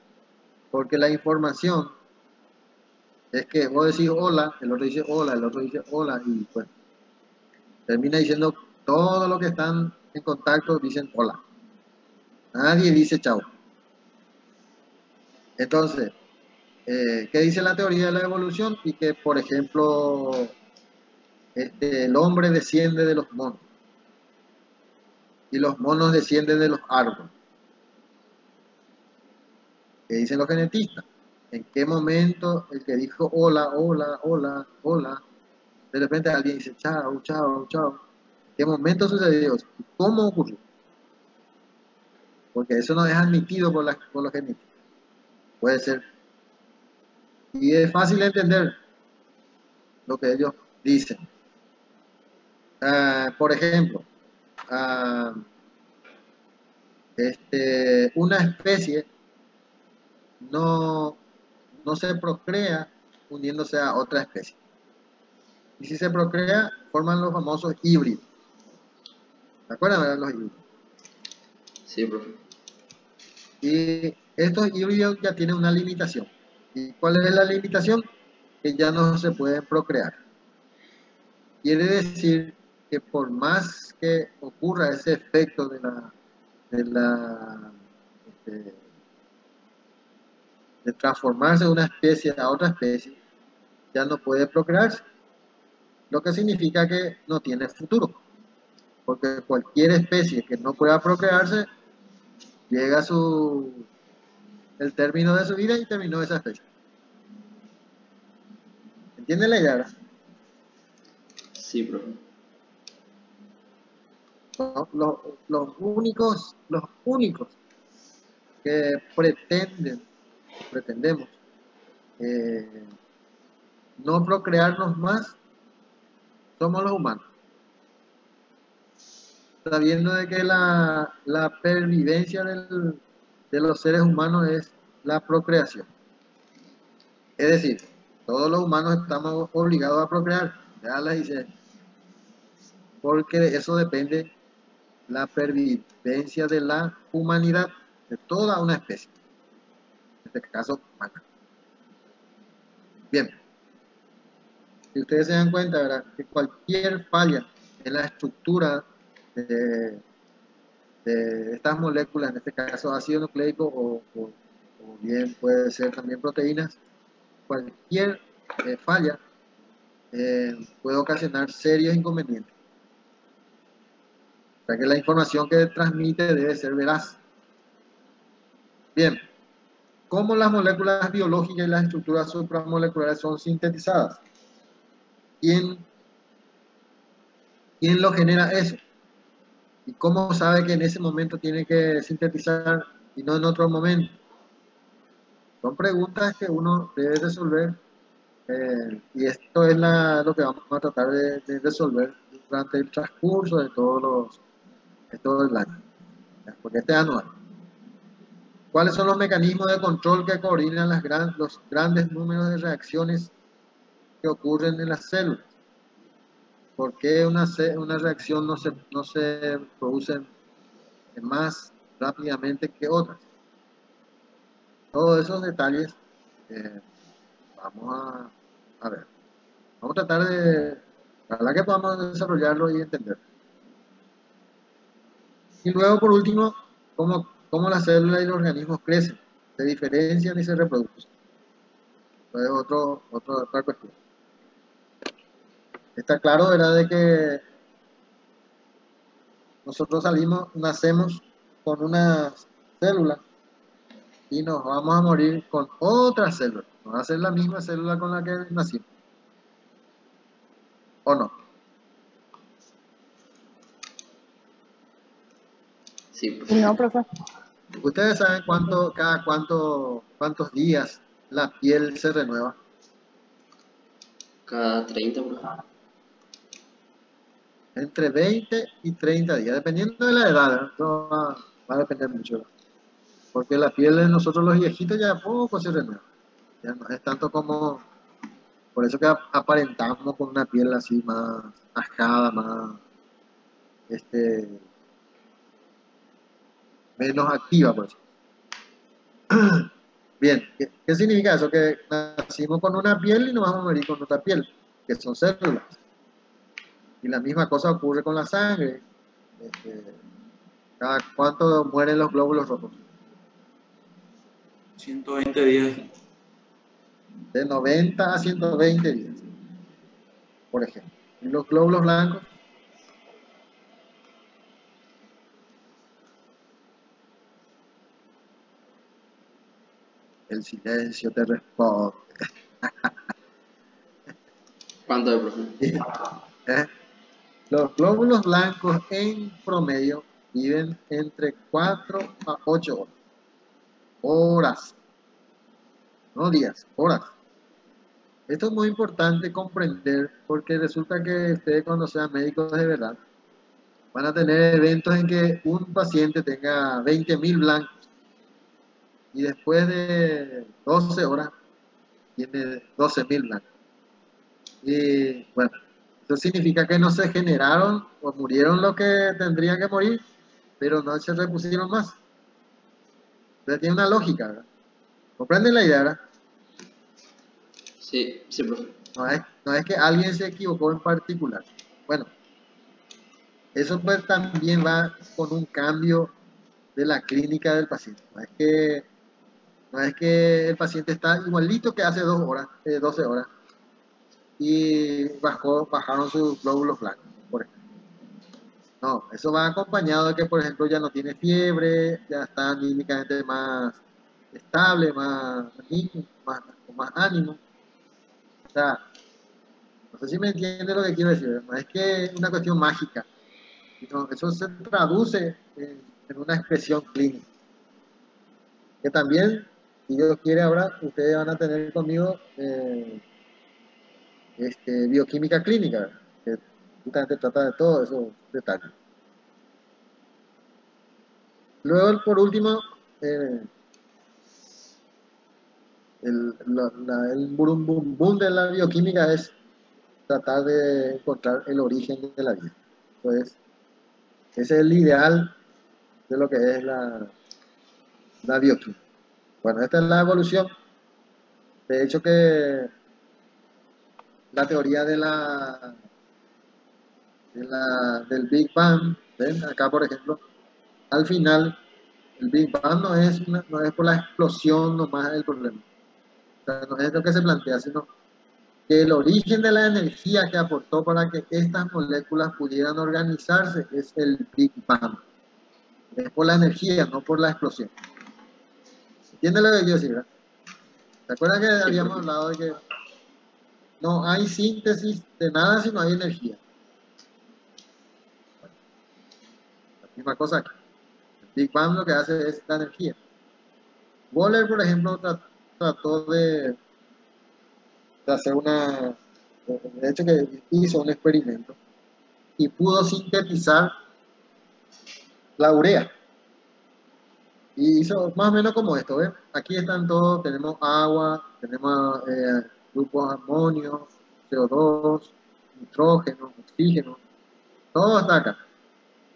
Porque la información es que vos decís hola, el otro dice hola, el otro dice hola, y pues termina diciendo todo lo que están en contacto dicen hola. Nadie dice chao. Entonces, ¿qué dice la teoría de la evolución? Y que, por ejemplo, el hombre desciende de los monos y los monos descienden de los árboles. ¿Qué dicen los genetistas? ¿En qué momento el que dijo hola, hola, hola, hola, de repente alguien dice chao, chao, chao? qué momento sucedió eso? ¿Cómo ocurrió? Porque eso no es admitido por los genéticos. Puede ser. Y es fácil entender lo que ellos dicen. Por ejemplo, una especie no se procrea uniéndose a otra especie. Y si se procrea, forman los famosos híbridos. ¿Se acuerdan de los híbridos? Sí, profe. Y estos híbridos ya tienen una limitación. ¿Y cuál es la limitación? Que ya no se pueden procrear. Quiere decir que por más que ocurra ese efecto de transformarse de una especie a otra especie, ya no puede procrearse. Lo que significa que no tiene futuro. Porque cualquier especie que no pueda procrearse, llega el término de su vida y terminó esa especie. ¿Entiende la idea? Sí, profe. Los únicos que pretendemos no procrearnos más somos los humanos, sabiendo de que la pervivencia de los seres humanos es la procreación. Es decir, todos los humanos estamos obligados a procrear, ya les dice, porque de eso depende la pervivencia de la humanidad, de toda una especie, en este caso humana. Bien, si ustedes se dan cuenta, ¿verdad?, que cualquier falla en la estructura de estas moléculas, en este caso ácido nucleico o bien puede ser también proteínas, cualquier falla puede ocasionar serios inconvenientes. O sea que la información que transmite debe ser veraz. Bien, ¿cómo las moléculas biológicas y las estructuras supramoleculares son sintetizadas? ¿Quién lo genera eso? ¿Y cómo sabe que en ese momento tiene que sintetizar y no en otro momento? Son preguntas que uno debe resolver y esto es lo que vamos a tratar de resolver durante el transcurso de todo el año, porque este año. ¿Cuáles son los mecanismos de control que coordinan los grandes números de reacciones que ocurren en las células? ¿Por qué una reacción no se produce más rápidamente que otras? Todos esos detalles vamos a ver. Vamos a tratar para que podamos desarrollarlo y entender. Y luego, por último, cómo las células y los organismos crecen, se diferencian y se reproducen. Entonces, otra cuestión. Está claro, ¿verdad?, de que nosotros nacemos con una célula y nos vamos a morir con otra célula. No va a ser la misma célula con la que nacimos. ¿O no? Sí, profe. Y no, profe. ¿Ustedes saben cuántos días la piel se renueva? Cada 30, profe. Entre 20 y 30 días, dependiendo de la edad, ¿eh? Esto va a depender mucho. Porque la piel de nosotros los viejitos ya poco se renueva. Ya no es tanto como... Por eso que aparentamos con una piel así más ajada, más... menos activa, pues. Bien, ¿qué significa eso? Que nacimos con una piel y nos vamos a morir con otra piel, que son células. Y la misma cosa ocurre con la sangre. ¿Cada cuánto mueren los glóbulos rojos? 120 días. De 90 a 120 días, por ejemplo. Y los glóbulos blancos, el silencio te responde. ¿Cuánto es, profe? ¿Eh? Los glóbulos blancos en promedio viven entre 4 a 8 horas. Horas, no días, horas. Esto es muy importante comprender porque resulta que ustedes cuando sean médicos de verdad van a tener eventos en que un paciente tenga 20.000 blancos y después de 12 horas tiene 12.000 blancos. Y bueno, eso significa que no se generaron o murieron lo que tendrían que morir, pero no se repusieron más. Entonces tiene una lógica, ¿verdad? ¿Comprenden la idea, verdad? Sí, sí, profe. No es que alguien se equivocó en particular. Bueno, eso pues también va con un cambio de la clínica del paciente. No es que el paciente está igualito que hace 2 horas, 12 horas, y bajaron sus glóbulos blancos, por ejemplo. No, eso va acompañado de que, por ejemplo, ya no tiene fiebre, ya está anímicamente más estable, con más ánimo. O sea, no sé si me entiende lo que quiero decir. No es que es una cuestión mágica, sino eso se traduce en una expresión clínica. Que también, si Dios quiere, ahora ustedes van a tener conmigo bioquímica clínica, que justamente trata de todos esos detalles. Luego, por último, el burum bum bum de la bioquímica es tratar de encontrar el origen de la vida. Entonces, ese es el ideal de lo que es la bioquímica. Bueno, esta es la evolución. De hecho que la teoría del Big Bang, ¿ven? Acá por ejemplo, al final el Big Bang no es por la explosión nomás el problema. O sea, no es lo que se plantea, sino que el origen de la energía que aportó para que estas moléculas pudieran organizarse es el Big Bang. Es por la energía, no por la explosión. ¿Entiendes lo que quiero decir? ¿Te acuerdas que habíamos hablado de que no hay síntesis de nada si no hay energía? Bueno, la misma cosa aquí. El Big Bang lo que hace es la energía. Wöhler, por ejemplo, trató de hacer de hecho que hizo un experimento y pudo sintetizar la urea. Y hizo más o menos como esto, ¿ves? Aquí están todos, tenemos agua, tenemos grupos amonio, CO2, nitrógeno, oxígeno, todo está acá.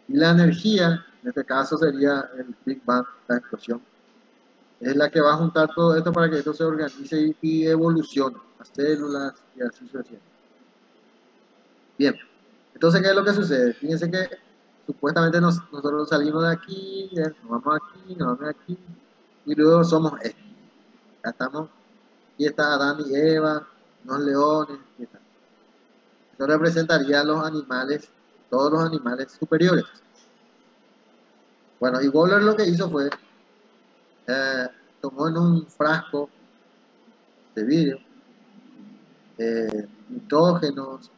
Y la energía, en este caso sería el Big Bang, la explosión, es la que va a juntar todo esto para que esto se organice y evolucione, las células y así sucesivamente. Bien, entonces, ¿qué es lo que sucede? Fíjense que supuestamente nosotros salimos de aquí, nos vamos aquí, nos vamos aquí, y luego somos esto. Ya estamos, aquí está Adán y Eva, unos leones, y tal. Esto representaría a los animales, todos los animales superiores. Bueno, y Wöhler lo que hizo fue, tomó en un frasco de vidrio nitrógenos,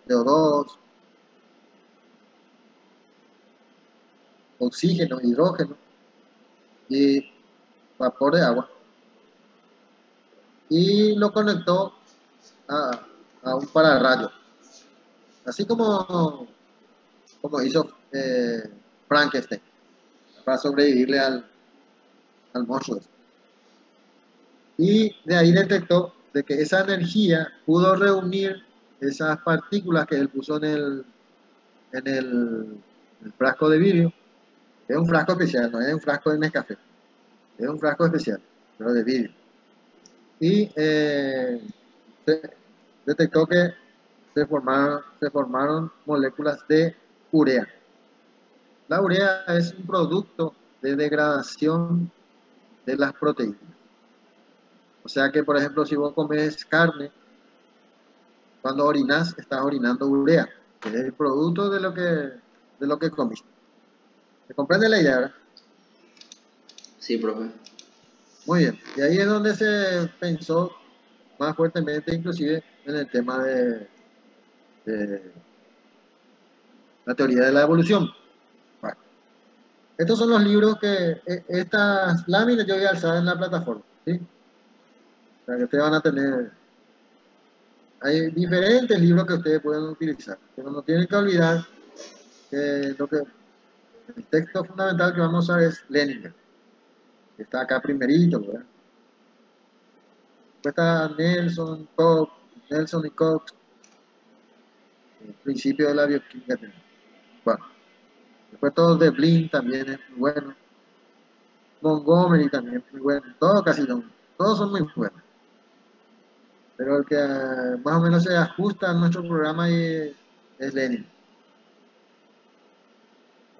CO2, oxígeno, hidrógeno y vapor de agua, y lo conectó a un pararrayo, así como hizo Frankenstein para sobrevivirle al monstruo. Y de ahí detectó de que esa energía pudo reunir esas partículas que él puso en el frasco de vidrio. Es un frasco especial, no es un frasco de Nescafé, es un frasco especial, pero de vidrio. Y detectó que se formaron moléculas de urea. La urea es un producto de degradación de las proteínas. O sea que, por ejemplo, si vos comes carne, cuando orinas, estás orinando urea, que es el producto de lo que comiste. ¿Se comprende la idea, verdad? Sí, profe. Muy bien. Y ahí es donde se pensó más fuertemente, inclusive, en el tema de la teoría de la evolución. Bueno, estos son los libros que, estas láminas yo voy a alzar en la plataforma, ¿sí? O sea, que ustedes van a tener, hay diferentes libros que ustedes pueden utilizar, pero no tienen que olvidar que el texto fundamental que vamos a usar es Leninger, que está acá primerito, ¿verdad? Después está Nelson y Cox, el principio de la bioquímica. Bueno, después todos de Blin también es muy bueno. Montgomery también es muy bueno. Todos son muy buenos. Pero el que más o menos se ajusta a nuestro programa es Lenin.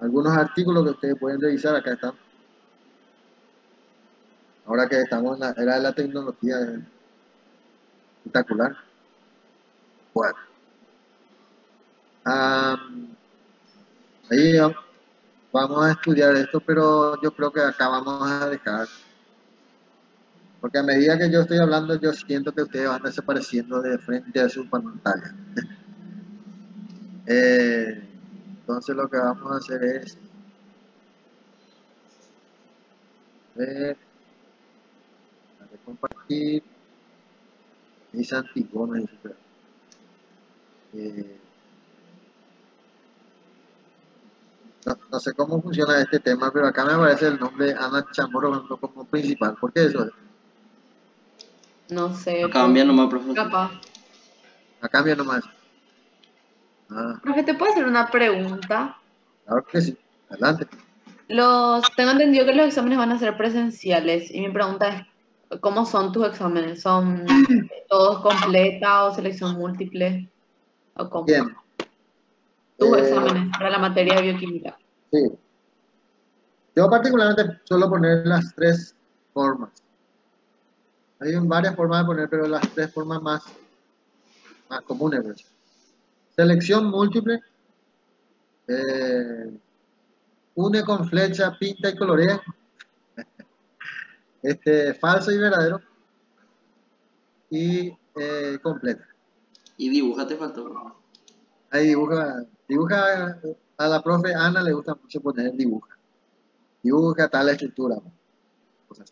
Algunos artículos que ustedes pueden revisar acá están. Ahora que estamos en la era de la tecnología, es espectacular. Bueno, ahí vamos a estudiar esto, pero yo creo que acá vamos a dejar. Porque a medida que yo estoy hablando, yo siento que ustedes van desapareciendo de frente a su pantalla. Entonces lo que vamos a hacer es ver, compartir mis antigones. No sé cómo funciona este tema, pero acá me aparece el nombre Ana Chamorro como principal. ¿Por qué eso? No sé, Cambia nomás, profesor. capaz. A cambio nomás. Ah, Profe, ¿te puedo hacer una pregunta? claro que sí. Adelante. Tengo entendido que los exámenes van a ser presenciales y mi pregunta es, ¿cómo son tus exámenes? ¿Son todos completa o selección múltiple? ¿O cómo? Bien. Tus Eh, exámenes para la materia de bioquímica. sí. Yo particularmente suelo poner las tres formas. Hay varias formas de poner, pero las tres formas más comunes, pues. Selección múltiple, une con flecha, pinta y colorea, falso y verdadero, y completa. Y dibuja te faltó. Ahí dibuja, a la profe Ana le gusta mucho poner dibuja tal estructura, ¿no? Cosas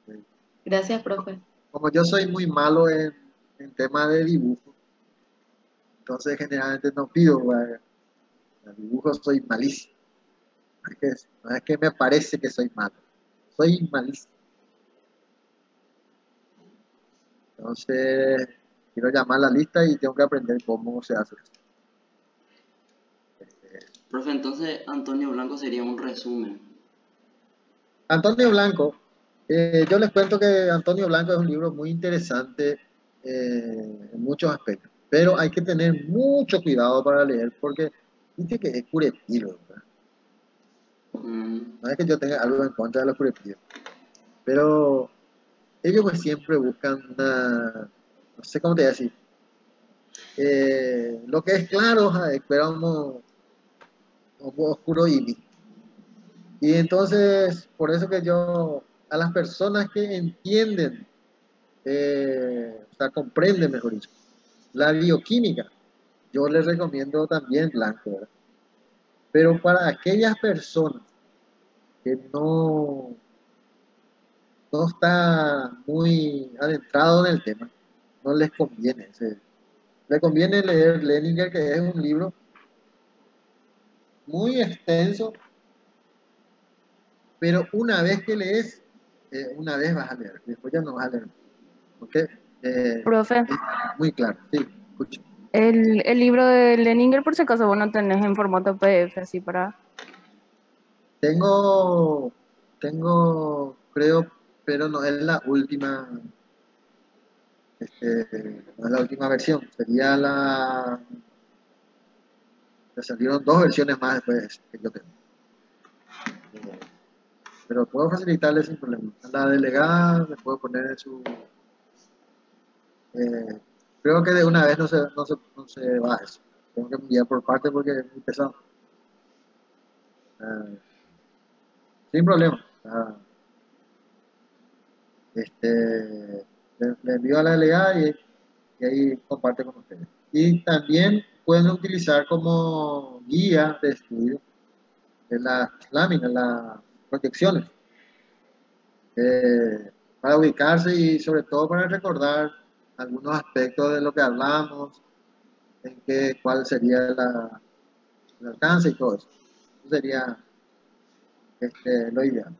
así. Gracias, profe. Como yo soy muy malo en tema de dibujo, entonces generalmente no pido, el dibujo soy malísimo. No es que me parece que soy malo, soy malísimo. Entonces, quiero llamar a la lista y tengo que aprender cómo se hace eso. Profe, entonces Antonio Blanco sería un resumen. Antonio Blanco, yo les cuento que Antonio Blanco es un libro muy interesante en muchos aspectos, pero hay que tener mucho cuidado para leer porque dice que es curepilo, ¿verdad? No es que yo tenga algo en contra de los curepilos, pero ellos pues siempre buscan no sé cómo te voy a decir, lo que es claro, espera un oscuro y entonces por eso que yo a las personas que entienden, o sea, comprenden, mejor dicho, la bioquímica, yo les recomiendo también Blanco, ¿verdad? Pero para aquellas personas que no está muy adentrado en el tema, no les conviene. Le conviene leer Leninger, que es un libro muy extenso, pero una vez que lees, una vez vas a leer, después ya no vas a leer. ¿Ok? Profe, Es muy claro, sí, escucho. el libro de Leninger, por si acaso vos no tenés en formato PDF, así para... Tengo, creo, pero no es la última, no es la última versión, sería le salieron dos versiones más después que yo tengo. Pero puedo facilitarle sin problema. A la delegada le puedo poner en su... creo que de una vez no se va eso. Tengo que enviar por parte porque es muy pesado. Ah, sin problema. Le envío a la delegada y ahí comparte con ustedes. Y también pueden utilizar como guía de estudio de las láminas, las proyecciones, para ubicarse y sobre todo para recordar algunos aspectos de lo que hablamos, cuál sería el alcance y todo eso. Eso sería lo ideal.